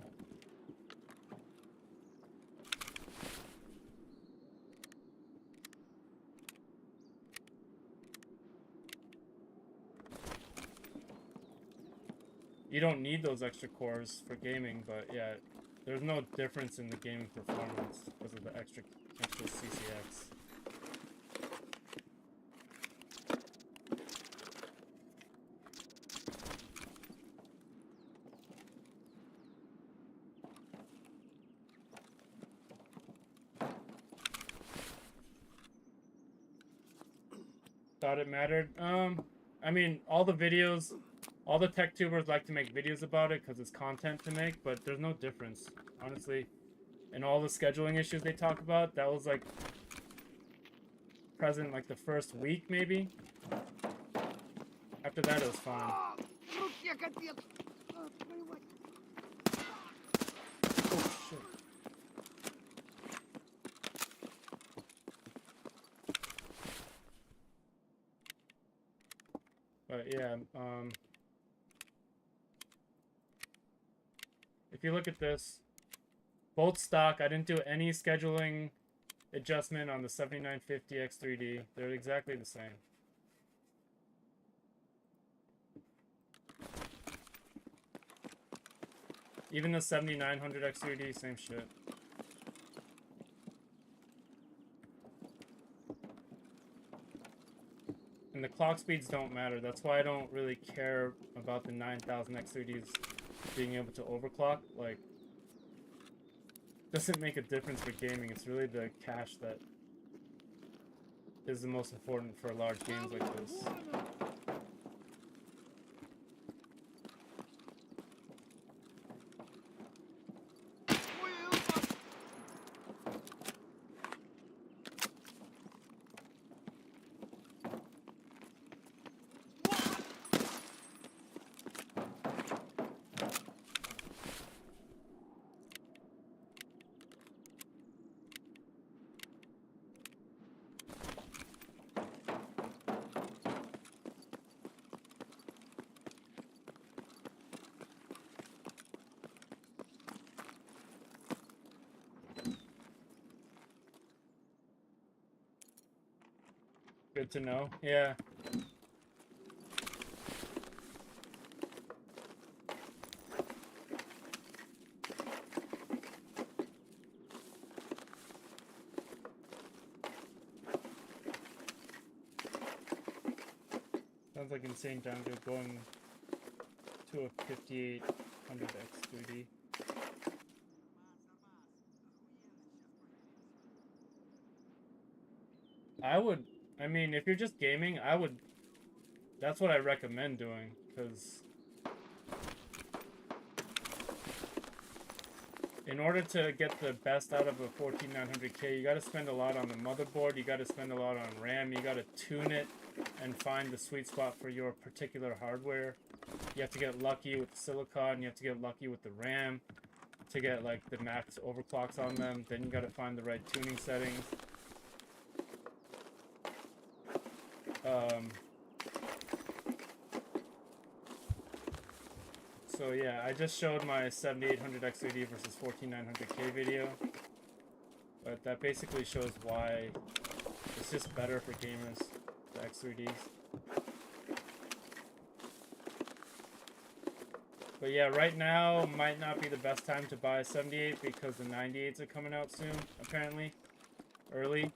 You don't need those extra cores for gaming, but yeah, there's no difference in the gaming performance because of the extra CCX. Thought it mattered? I mean, all the videos, all the tech tubers like to make videos about it because it's content to make, but there's no difference, honestly. And all the scheduling issues they talk about, that was like present like the first week, maybe. After that, it was fine. Oh, shit. But yeah, if you look at this, both stock, I didn't do any scheduling adjustment on the 7950 X3D. They're exactly the same. Even the 7900 X3D, same shit. And the clock speeds don't matter. That's why I don't really care about the 9000 X3Ds being able to overclock. Like, doesn't make a difference for gaming. It's really the cache that is the most important for large games like this. Good to know. Yeah. Sounds like insane downgrade going to a 5800 X3D. I mean, if you're just gaming, that's what I recommend doing, because in order to get the best out of a 14900K, you got to spend a lot on the motherboard, you got to spend a lot on RAM, you got to tune it and find the sweet spot for your particular hardware. You have to get lucky with the silicon, you have to get lucky with the RAM to get like the max overclocks on them. Then you got to find the right tuning settings. So yeah, I just showed my 7800 X3D versus 14900K video, but that basically shows why it's just better for gamers, the X3Ds. But yeah, right now might not be the best time to buy a 78 because the 98s are coming out soon, apparently, early.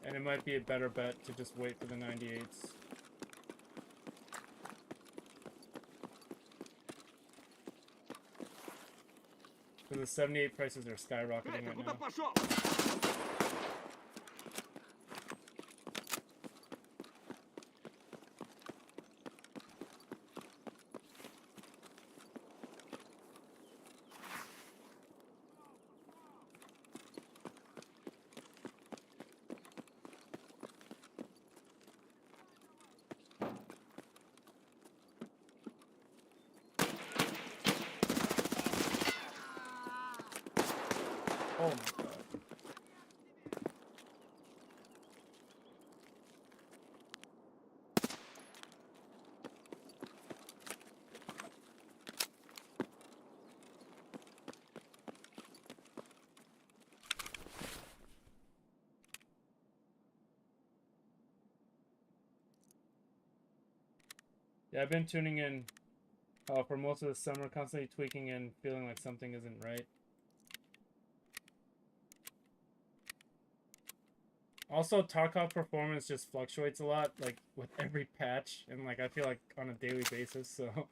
And it might be a better bet to just wait for the 98s. Because the 78 prices are skyrocketing right now. Oh my god. Yeah, I've been tuning in for most of the summer, constantly tweaking and feeling like something isn't right. Also, Tarkov performance just fluctuates a lot, like with every patch, and like I feel like on a daily basis, so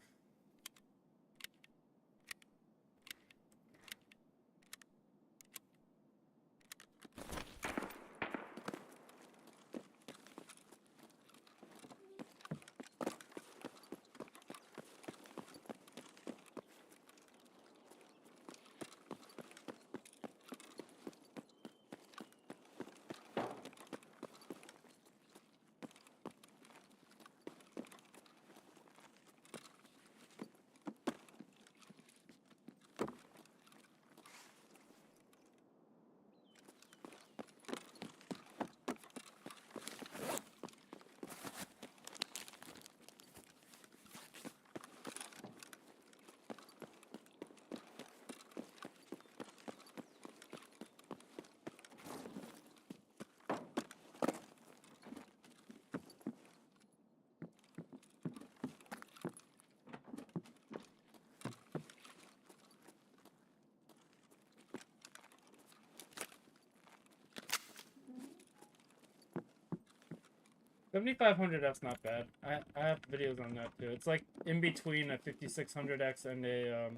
$7,500F's not bad. I have videos on that too. It's like in between a 5600X and a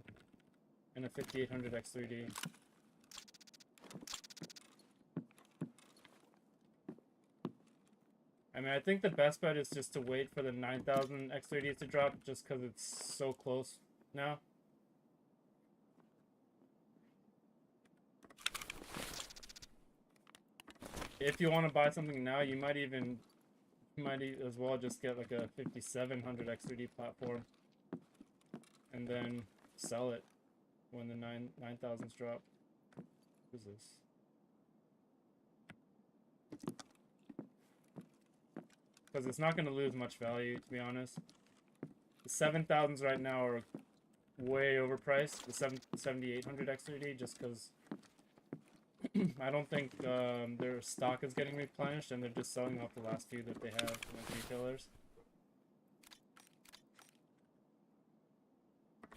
5800X 3D. I mean, I think the best bet is just to wait for the 9000 X3Ds to drop, just because it's so close now. If you want to buy something now, you might as well just get like a 5700 X3D platform and then sell it when the 9000s drop. What is this? Because it's not going to lose much value, to be honest. The 7000s right now are way overpriced. The 7800 X3D, just because I don't think their stock is getting replenished, and they're just selling off the last few that they have with retailers.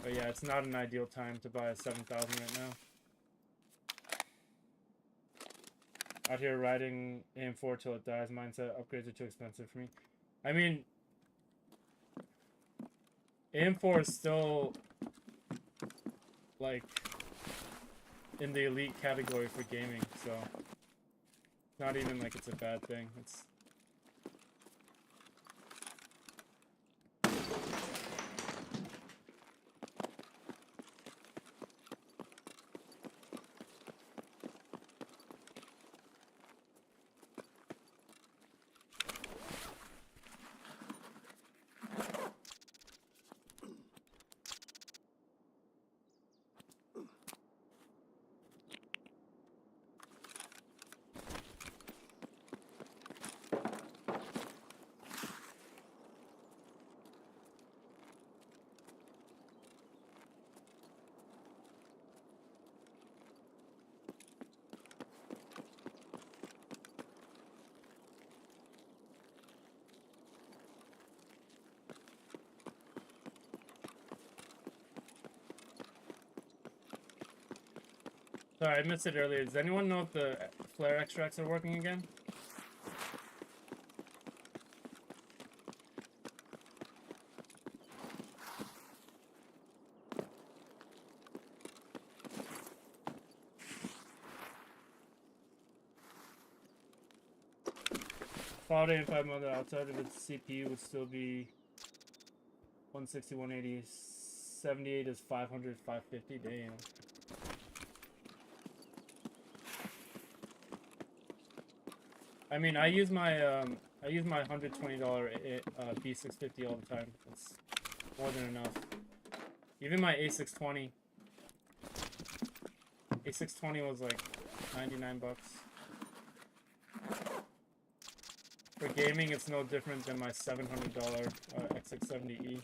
But yeah, it's not an ideal time to buy a 7000 right now. Out here riding AM4 till it dies mindset. Upgrades are too expensive for me. I mean, AM4 is still like in the elite category for gaming, so Not even like it's a bad thing. It's sorry, I missed it earlier. Does anyone know if the flare extracts are working again? Cloud A5 mother outside of its CPU would still be 160, 180, 78 is 500, 550. Damn. I mean, I use my $120 B650 all the time. It's more than enough. Even my A620 was like 99 bucks. For gaming, it's no different than my $700 X670E.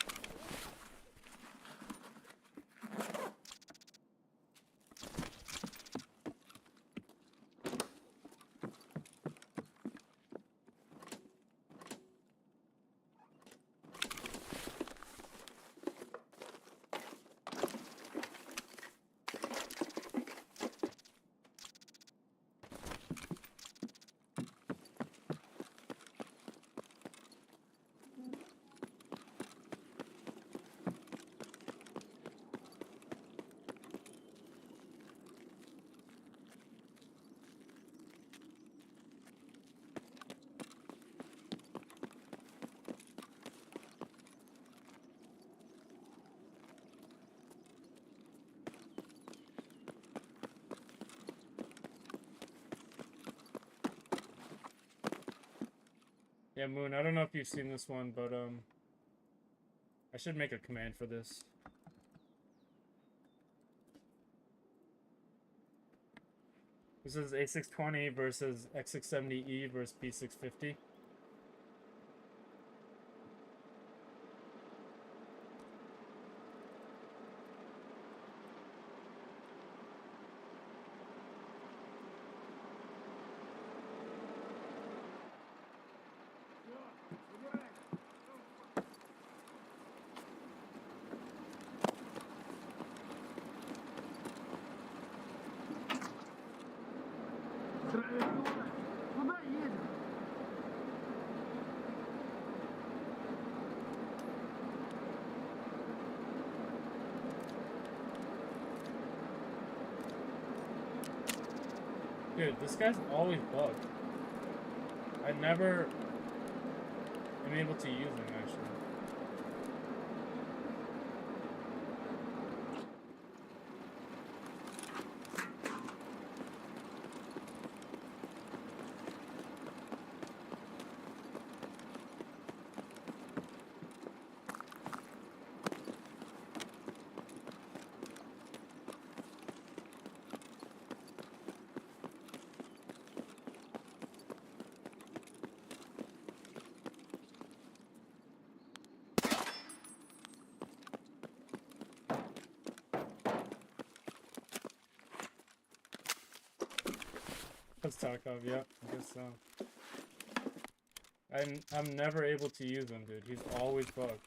Yeah, Moon, I don't know if you've seen this one, but I should make a command for this. This is A620 versus X670E versus P650. Куда едем? Dude, this guy's always bugged. I never am able to use him, actually. That's Tarkov, yep, I guess so. I'm never able to use him, dude. He's always bugged.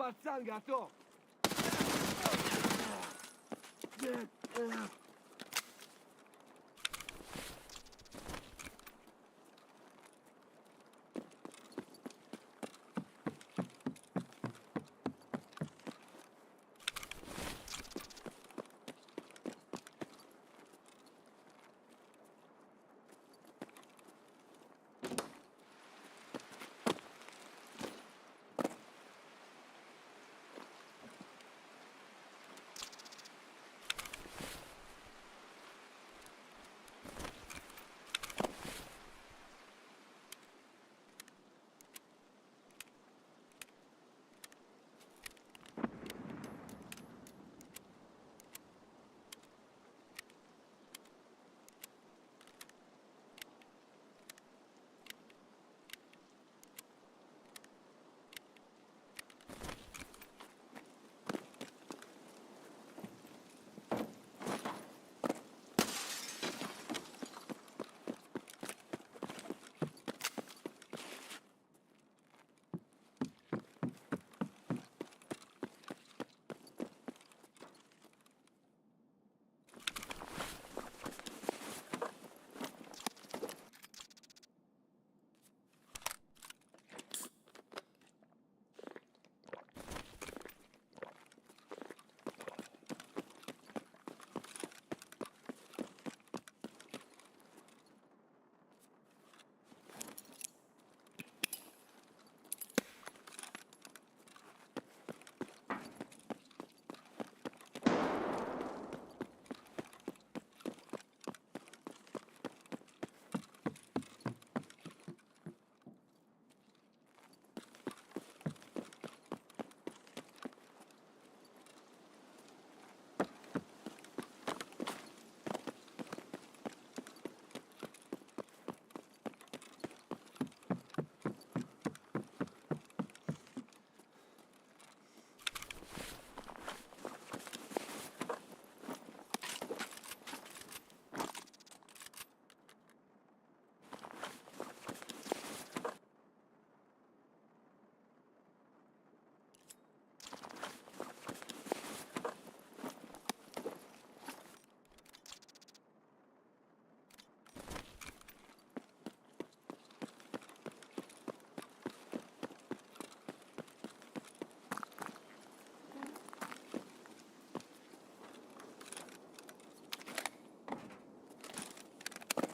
пацан готов.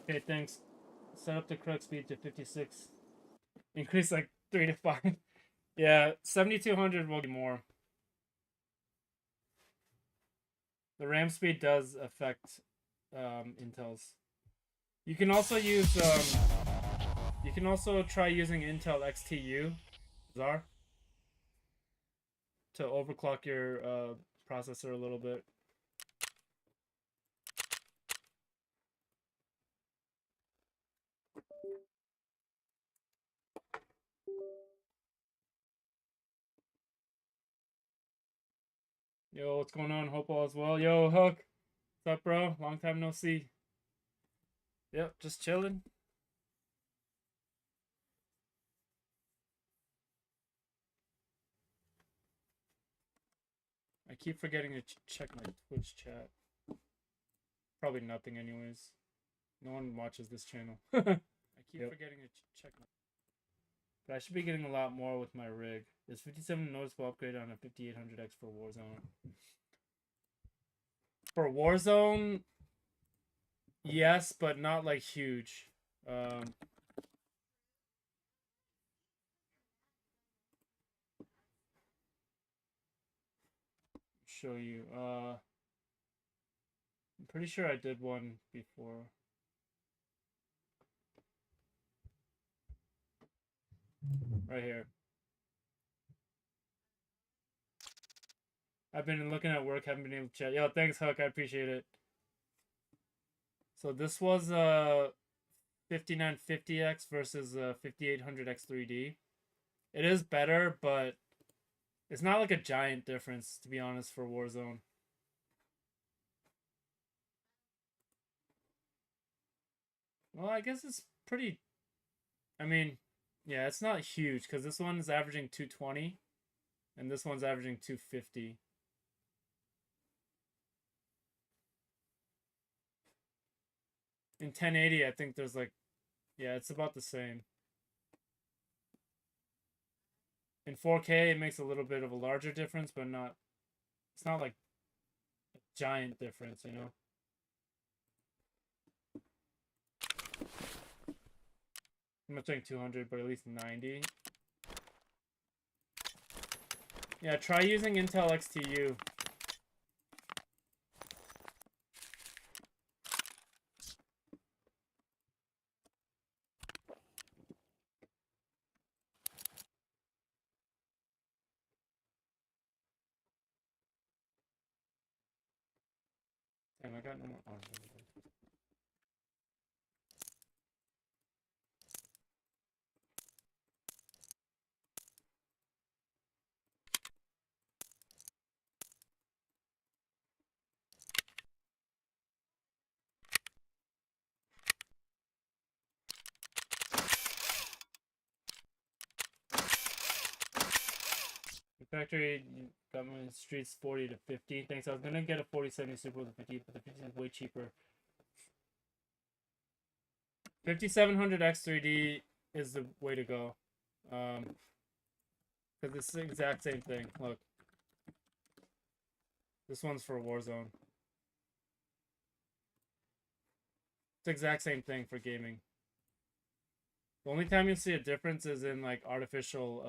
Okay, thanks. Set up the correct speed to 56. Increase like 3 to 5. Yeah, 7200 will be more. The RAM speed does affect Intel's. You can also use you can also try using Intel XTU ZAR to overclock your processor a little bit. Yo, what's going on? Hope all is well. Yo, Hook. What's up, bro? Long time no see. Yep, just chilling. I keep forgetting to check my Twitch chat. Probably nothing anyways. No one watches this channel. I keep forgetting to check my... But I should be getting a lot more with my rig. There's 57 noticeable upgrade on a 5800X for Warzone. For Warzone, yes, but not like huge. Show you. I'm pretty sure I did one before. Right here. I've been looking at work, haven't been able to chat. Yo, thanks, Huck. I appreciate it. So this was 5950X versus 5800X 3D. It is better, but it's not like a giant difference, to be honest, for Warzone. Well, I guess it's pretty... I mean, yeah, it's not huge, because this one is averaging 220. and this one's averaging 250. In 1080, I think there's like, yeah, it's about the same. In 4K, it makes a little bit of a larger difference, but not, it's not like a giant difference, you know? I'm not saying 200, but at least 90. Yeah, try using Intel XTU. Damn, I got no more. Oh, the factory got my streets 40 to 50. Thanks. I was gonna get a 4070 Super with a 50, but the 50 is way cheaper. 5700 X3D is the way to go. Because it's the exact same thing. Look. This one's for Warzone. It's the exact same thing for gaming. The only time you'll see a difference is in like artificial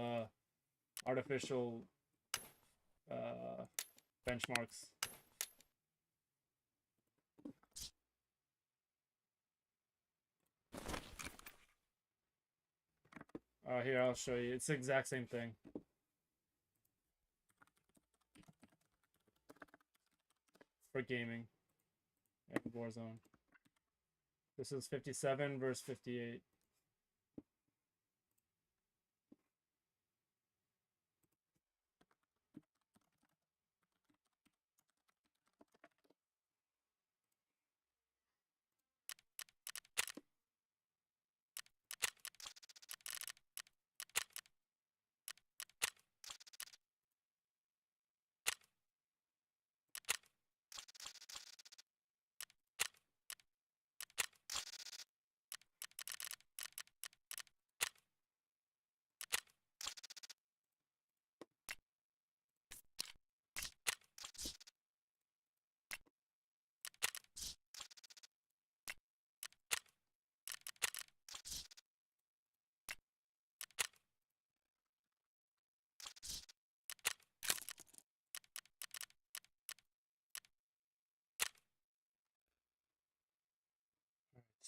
benchmarks. Here, I'll show you. It's the exact same thing. For gaming. At Warzone. This is 57 versus 58.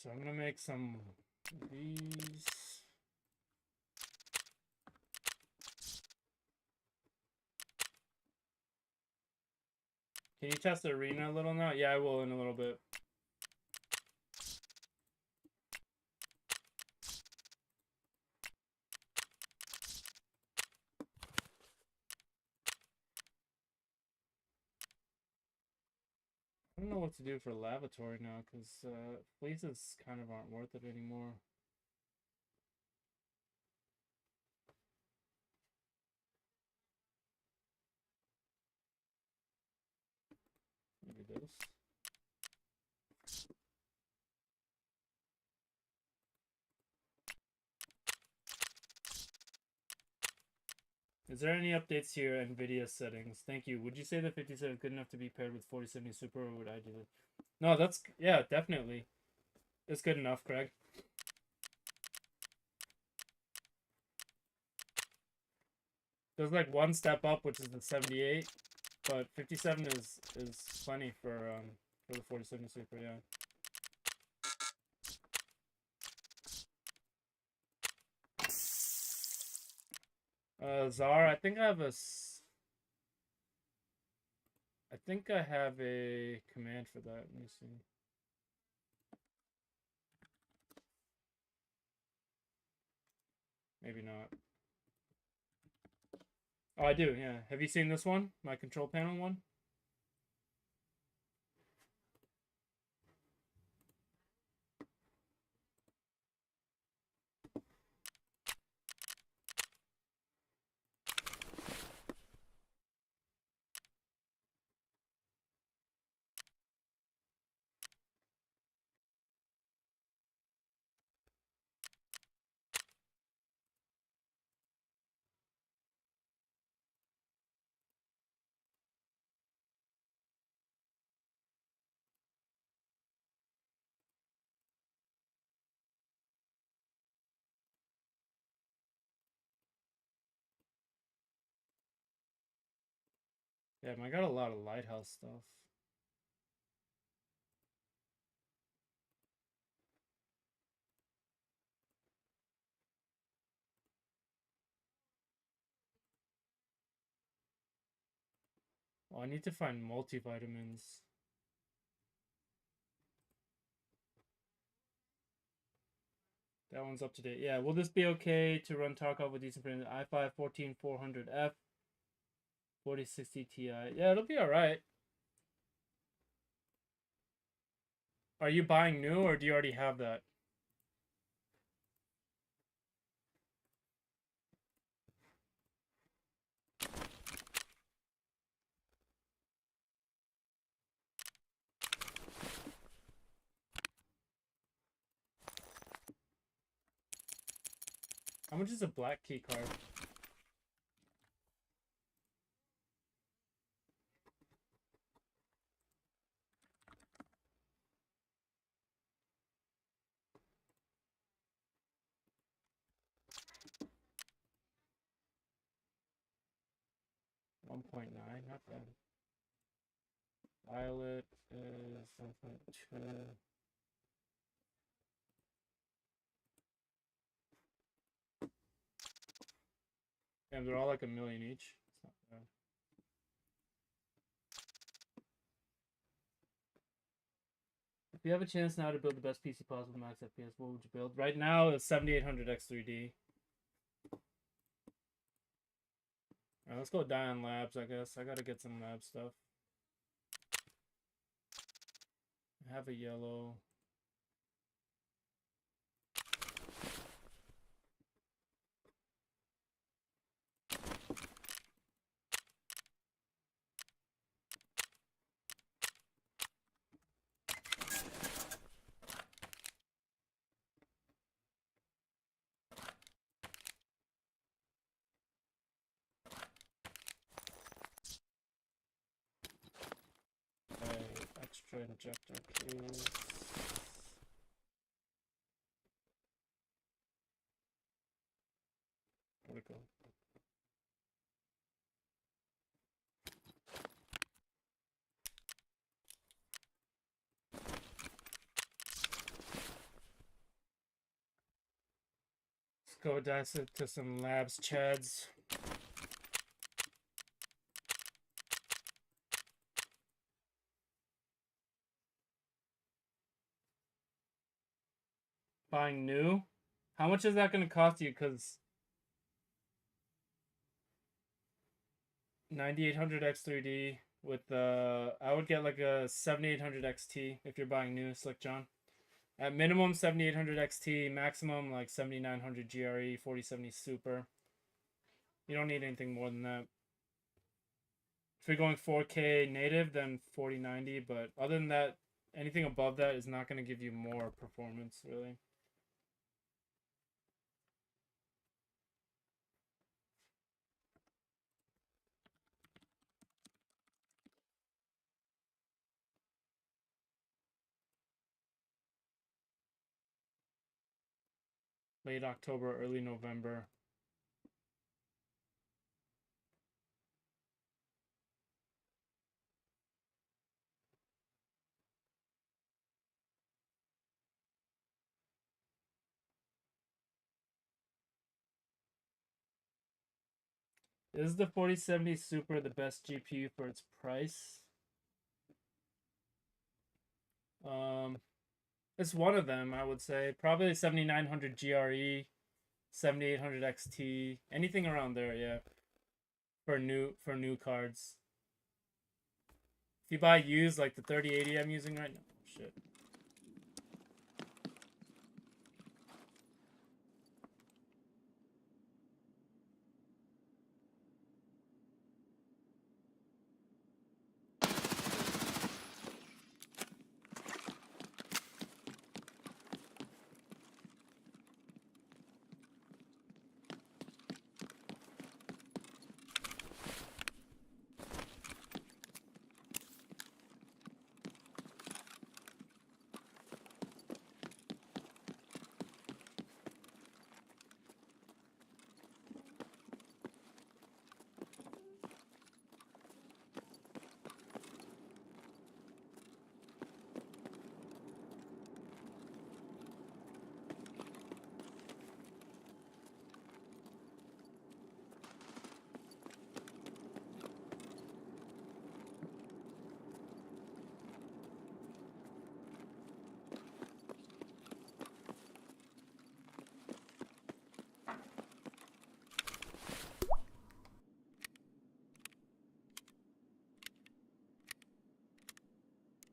So I'm gonna make some of these. Can you test the arena a little now? Yeah, I will in a little bit. I don't know what to do for lavatory now, because fleeces kind of aren't worth it anymore. Maybe this. Is there any updates here? NVIDIA settings. Thank you. Would you say the 57 is good enough to be paired with 4070 Super, or would I do it? No, that's, yeah, definitely. It's good enough, Craig. There's like one step up, which is the 78, but 57 is plenty for the 4070 Super, yeah. Czar, I think I have a command for that. Let me see. Maybe not. Oh, I do, yeah. Have you seen this one? My control panel one? Yeah, I got a lot of Lighthouse stuff. Oh, I need to find multivitamins. That one's up to date. Yeah, will this be okay to run Tarkov with decent print? i5 14400F 4060 Ti. Yeah, it'll be alright. Are you buying new or do you already have that? How much is a black key card? $1.9, not bad. Violet is 1.2. Damn, they're all like $1 million each. It's not bad. If you have a chance now to build the best PC possible max FPS, what would you build? Right now, it's 7800 X3D. Alright, let's go Dion Labs, I guess. I gotta get some lab stuff. I have a yellow. Extra injector case. Where'd it go? Let's go dice it to some labs, Chads. Buying new? How much is that going to cost you? Because 9800 X3D with I would get like a 7800 XT if you're buying new, Slick John. At minimum 7800 XT, maximum like 7900 GRE, 4070 Super. You don't need anything more than that. If you're going 4K native, then 4090. But other than that, anything above that is not going to give you more performance, really. Late October, early November. Is the 4070 Super the best GPU for its price? It's one of them, I would say. Probably 7900 GRE, 7800 XT, anything around there, yeah. For new cards. If you buy used, like the 3080 I'm using right now, shit.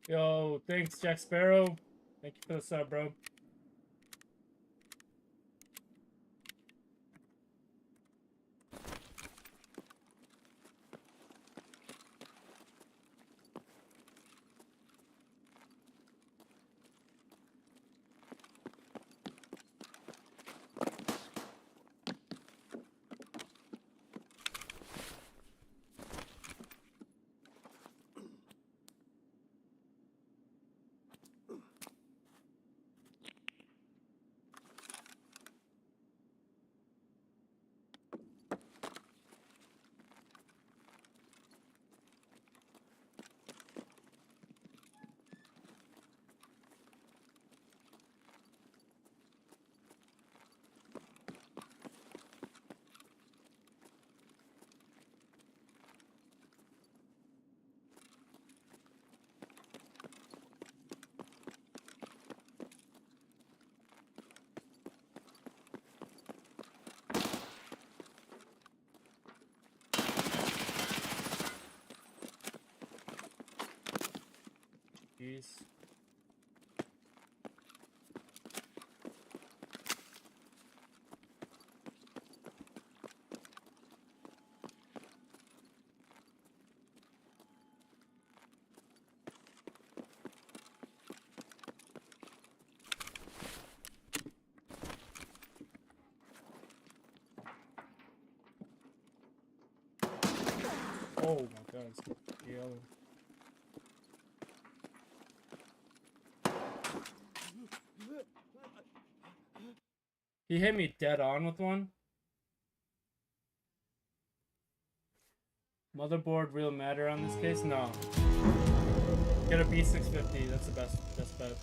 Yo, thanks, Jack Sparrow. Thank you for the sub, bro. Jeez. Oh my god, it's yellow. He hit me dead on with one. Motherboard real matter on this case? No. Get a B650, that's the best bet.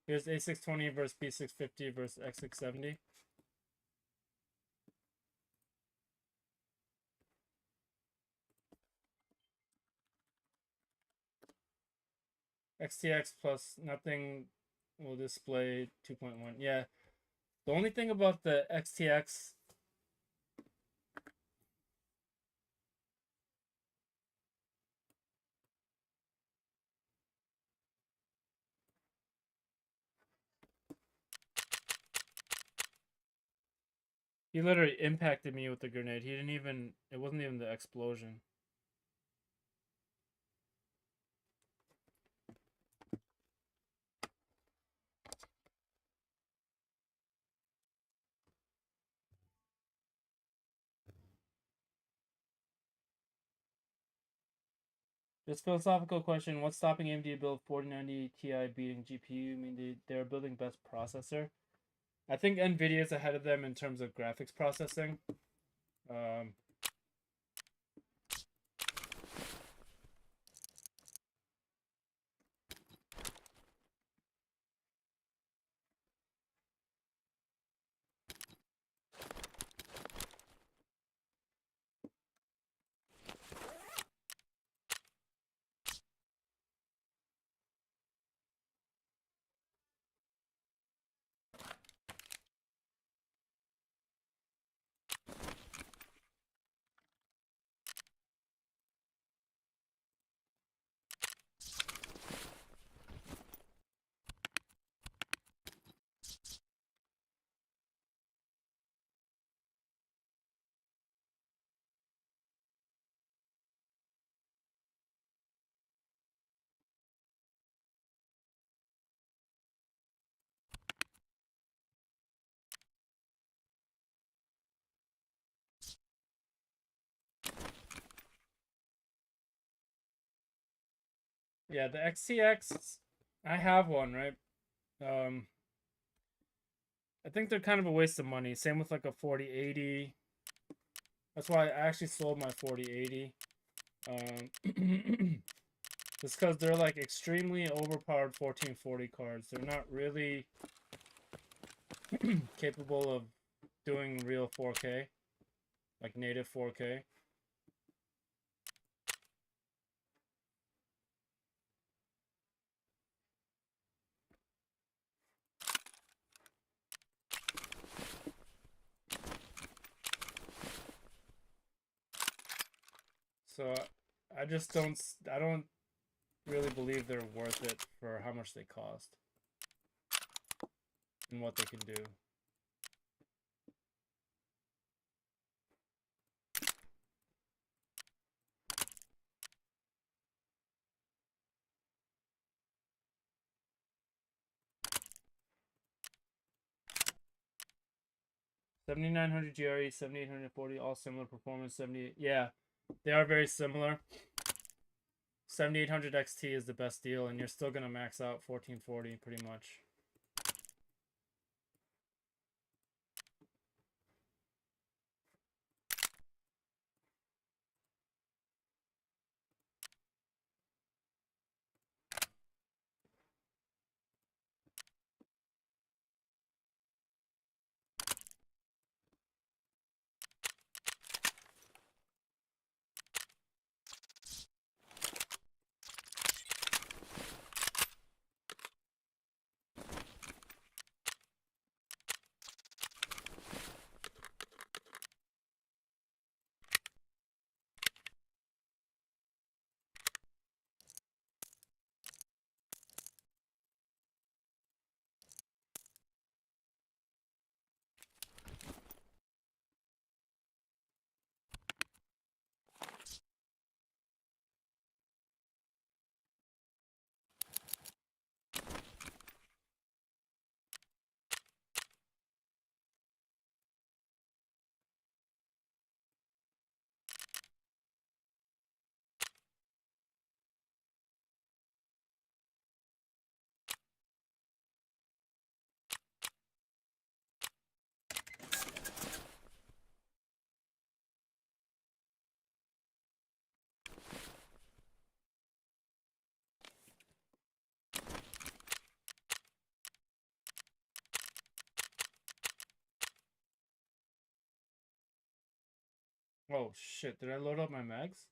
Here's A620 versus B650 versus X670. XTX plus nothing will display 2.1. Yeah. The only thing about the XTX he literally impacted me with the grenade. He didn't even it wasn't even the explosion. Just philosophical question: what's stopping AMD to build 4090 Ti beating GPU? I mean, they're building best processor. I think Nvidia is ahead of them in terms of graphics processing. Yeah, the XTX, I have one, right? I think they're kind of a waste of money. Same with like a 4080. That's why I actually sold my 4080. Just because they're like extremely overpowered 1440 cards. They're not really capable of doing real 4K, like native 4K. So I just don't. I don't really believe they're worth it for how much they cost and what they can do. $7,900 GRE, 7,840, all similar performance. 78, yeah, they are very similar. 7800 XT is the best deal, and you're still gonna max out 1440 pretty much. Oh shit, did I load up my mags?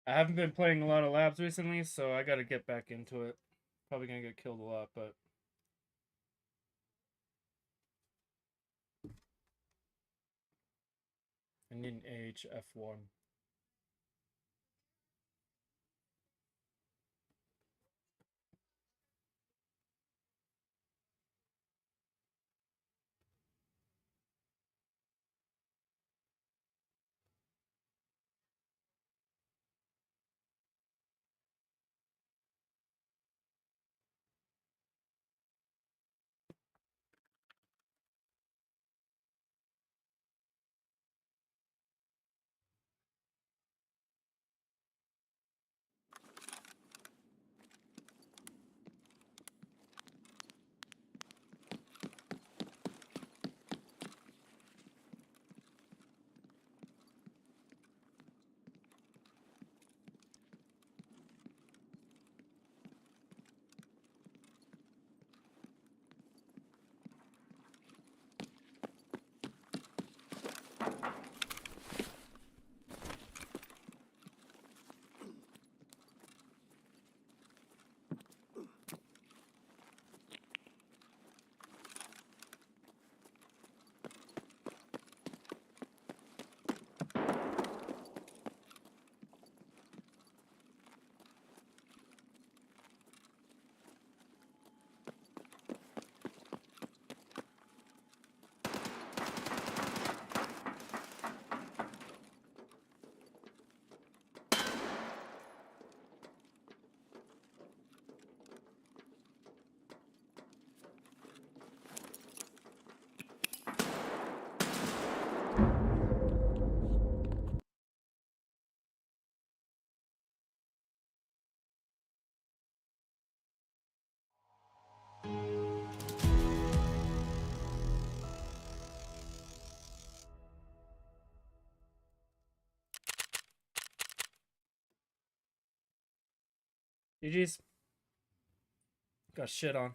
I haven't been playing a lot of labs recently, so I gotta get back into it. Probably gonna get killed a lot, but I need an AHF1. GG's. Got shit on.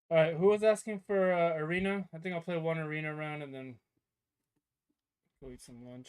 All right, who was asking for arena? I think I'll play one arena round and then go eat some lunch.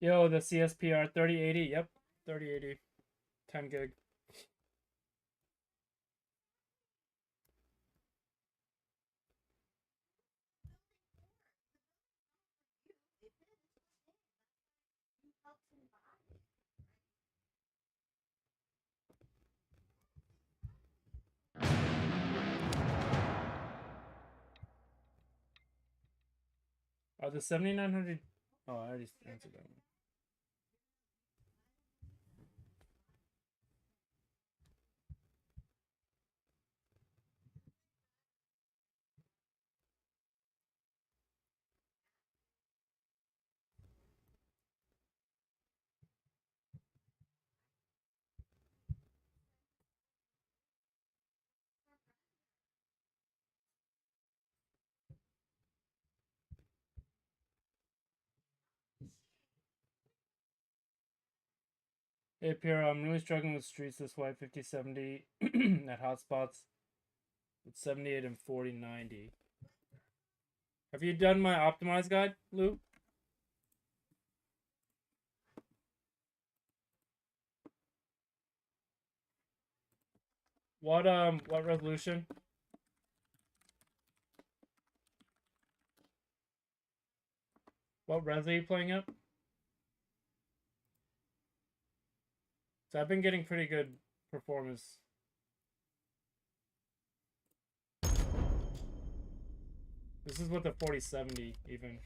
Yo, the CSPR 3080. Yep, 3080, 10 gig. Oh, the 7900. Oh, I already answered that one. Hey, Pierre, I'm really struggling with streets this way. 5070 at hotspots with 78 and 4090. Have you done my optimized guide, Lou? What resolution? What res are you playing at? So I've been getting pretty good performance. This is with the 4070 even.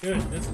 Good, this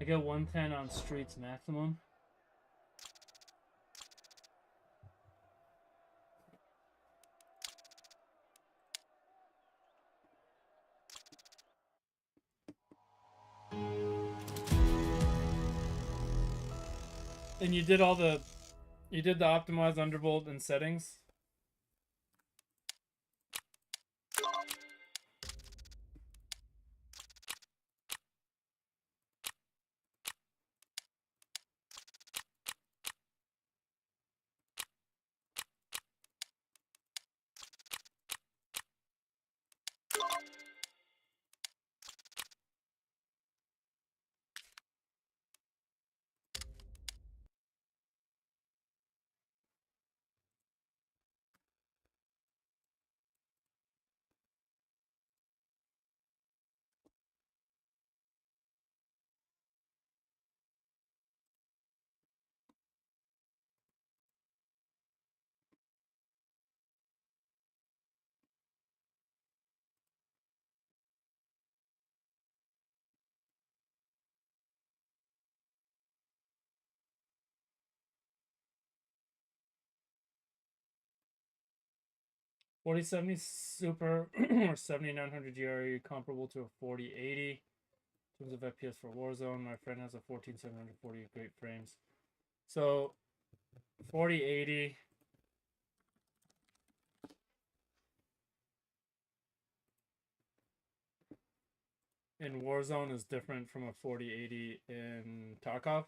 I get 110 on streets maximum. And you did the optimize undervolt and settings. $4070 Super or 7900 GRE comparable to a 4080 in terms of FPS for Warzone. My friend has a 14740 great frames. So 4080 in Warzone is different from a 4080 in Tarkov.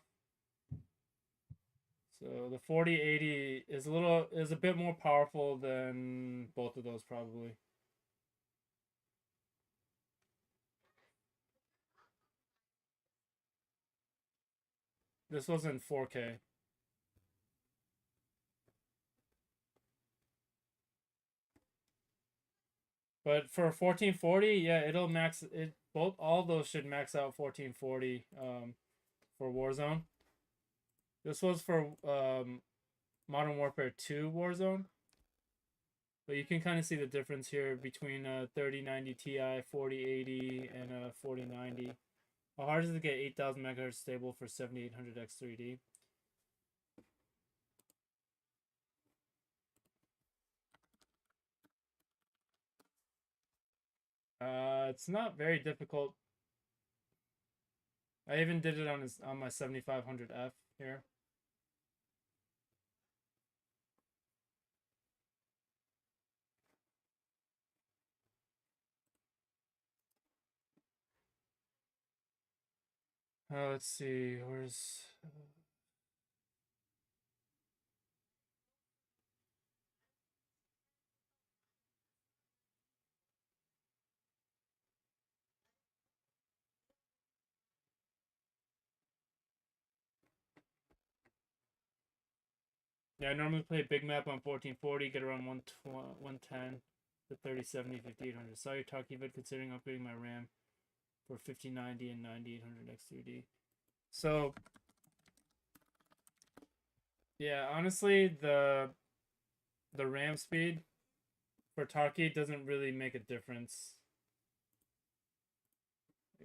So the 4080 is a bit more powerful than both of those probably. This wasn't 4K. But for 1440, yeah, it'll max it. All those should max out 1440 for Warzone. This was for Modern Warfare 2 Warzone. But you can kind of see the difference here between a 3090 Ti, 4080, and a 4090. How hard is it to get 8000 MHz stable for 7800 X3D? It's not very difficult. I even did it on my 7500F here. Let's see, where's... Yeah, I normally play big map on 1440, get around 110 to 3070, 5800. Saw your talk even considering upgrading my RAM for 5090 and 9800 X3D. So, yeah, honestly, the RAM speed for Taki doesn't really make a difference.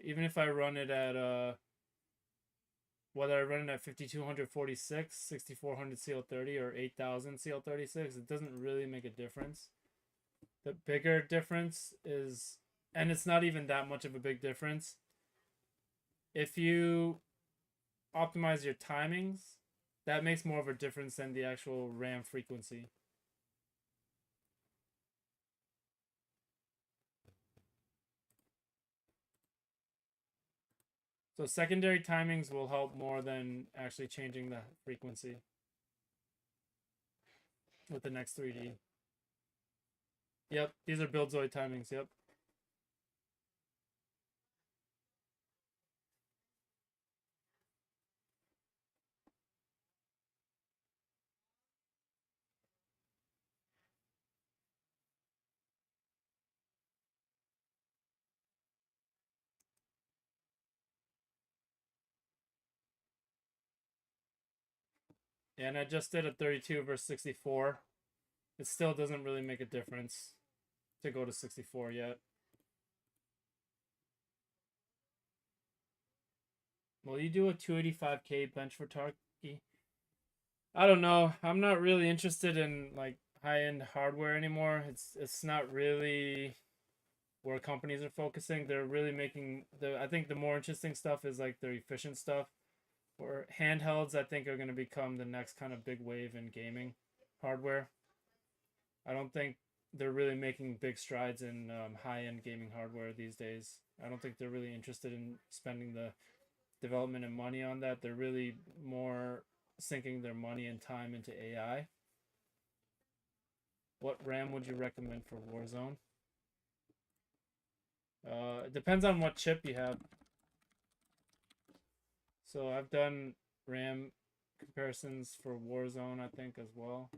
Even if I run it at whether I run it at 5246, 6400 CL30, or 8000 CL36, it doesn't really make a difference. The bigger difference is, and it's not even that much of a big difference, if you optimize your timings, that makes more of a difference than the actual RAM frequency. So secondary timings will help more than actually changing the frequency with the next 3D. Yep, these are Buildzoid timings, yep. Yeah, and I just did a 32 versus 64. It still doesn't really make a difference to go to 64 yet. Will you do a 285K bench for Tarky? I don't know. I'm not really interested in like high-end hardware anymore. It's not really where companies are focusing. They're really making I think the more interesting stuff is like their efficient stuff. Or handhelds, I think are going to become the next kind of big wave in gaming hardware. I don't think they're really making big strides in high-end gaming hardware these days. I don't think they're really interested in spending the development and money on that. They're really more sinking their money and time into AI. What RAM would you recommend for Warzone? It depends on what chip you have. So I've done RAM comparisons for Warzone, I think, as well.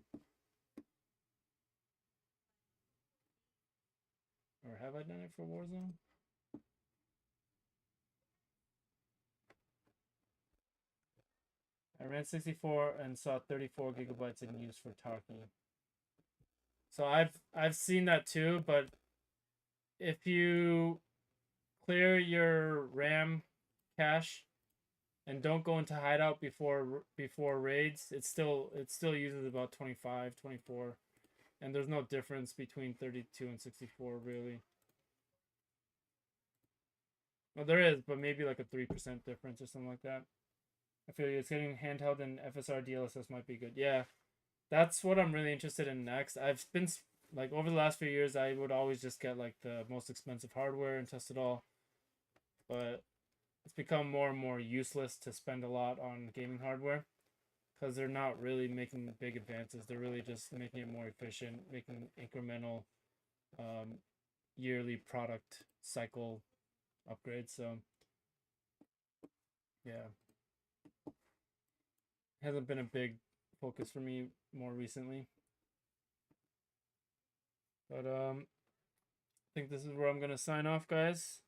Or have I done it for Warzone? I ran 64 and saw 34 gigabytes in use for Tarky. So I've seen that too, but if you clear your RAM cache and don't go into hideout before raids, it still uses about 25, 24, and there's no difference between 32 and 64 really. Well, there is, but maybe like a 3% difference or something like that. I feel like it's getting handheld and FSR DLSS might be good. Yeah, that's what I'm really interested in next. I've been like over the last few years, I would always just get like the most expensive hardware and test it all, but it's become more and more useless to spend a lot on gaming hardware because they're not really making big advances. They're really just making it more efficient, making incremental yearly product cycle upgrades. So yeah, hasn't been a big focus for me more recently. But I think this is where I'm gonna sign off, guys.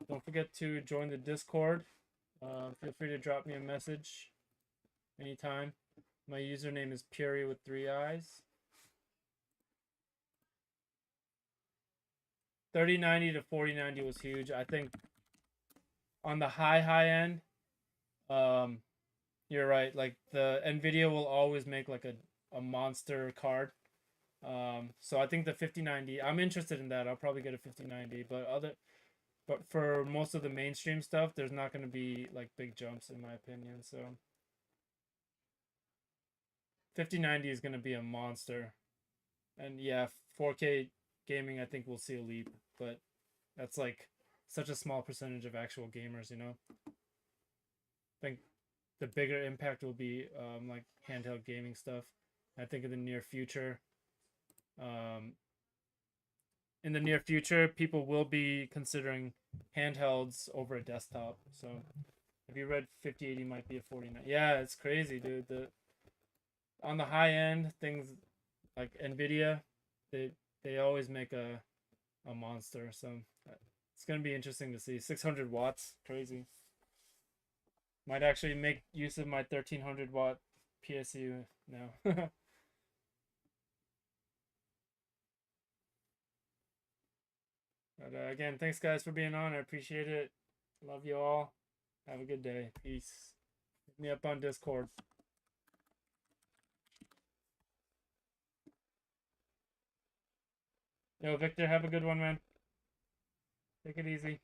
Don't forget to join the Discord. Feel free to drop me a message anytime. My username is Puri with 3 eyes. 3090 to 4090 was huge. I think on the high end, you're right. Like the Nvidia will always make like a monster card. So I think the 5090, I'm interested in that. I'll probably get a 5090, but for most of the mainstream stuff, there's not going to be like big jumps in my opinion. So 5090 is going to be a monster. And yeah, 4K gaming I think we'll see a leap, but that's like such a small percentage of actual gamers, you know. I think the bigger impact will be like handheld gaming stuff. I think in the near future, people will be considering handhelds over a desktop. So if you read 5080 might be a 49. Yeah, it's crazy, dude. On the high end things like Nvidia, they always make a monster. So it's gonna be interesting to see. 600 watts, crazy. Might actually make use of my 1300 watt PSU now. But again, thanks guys for being on. I appreciate it. Love you all. Have a good day. Peace. Hit me up on Discord. Yo, Victor, have a good one, man. Take it easy.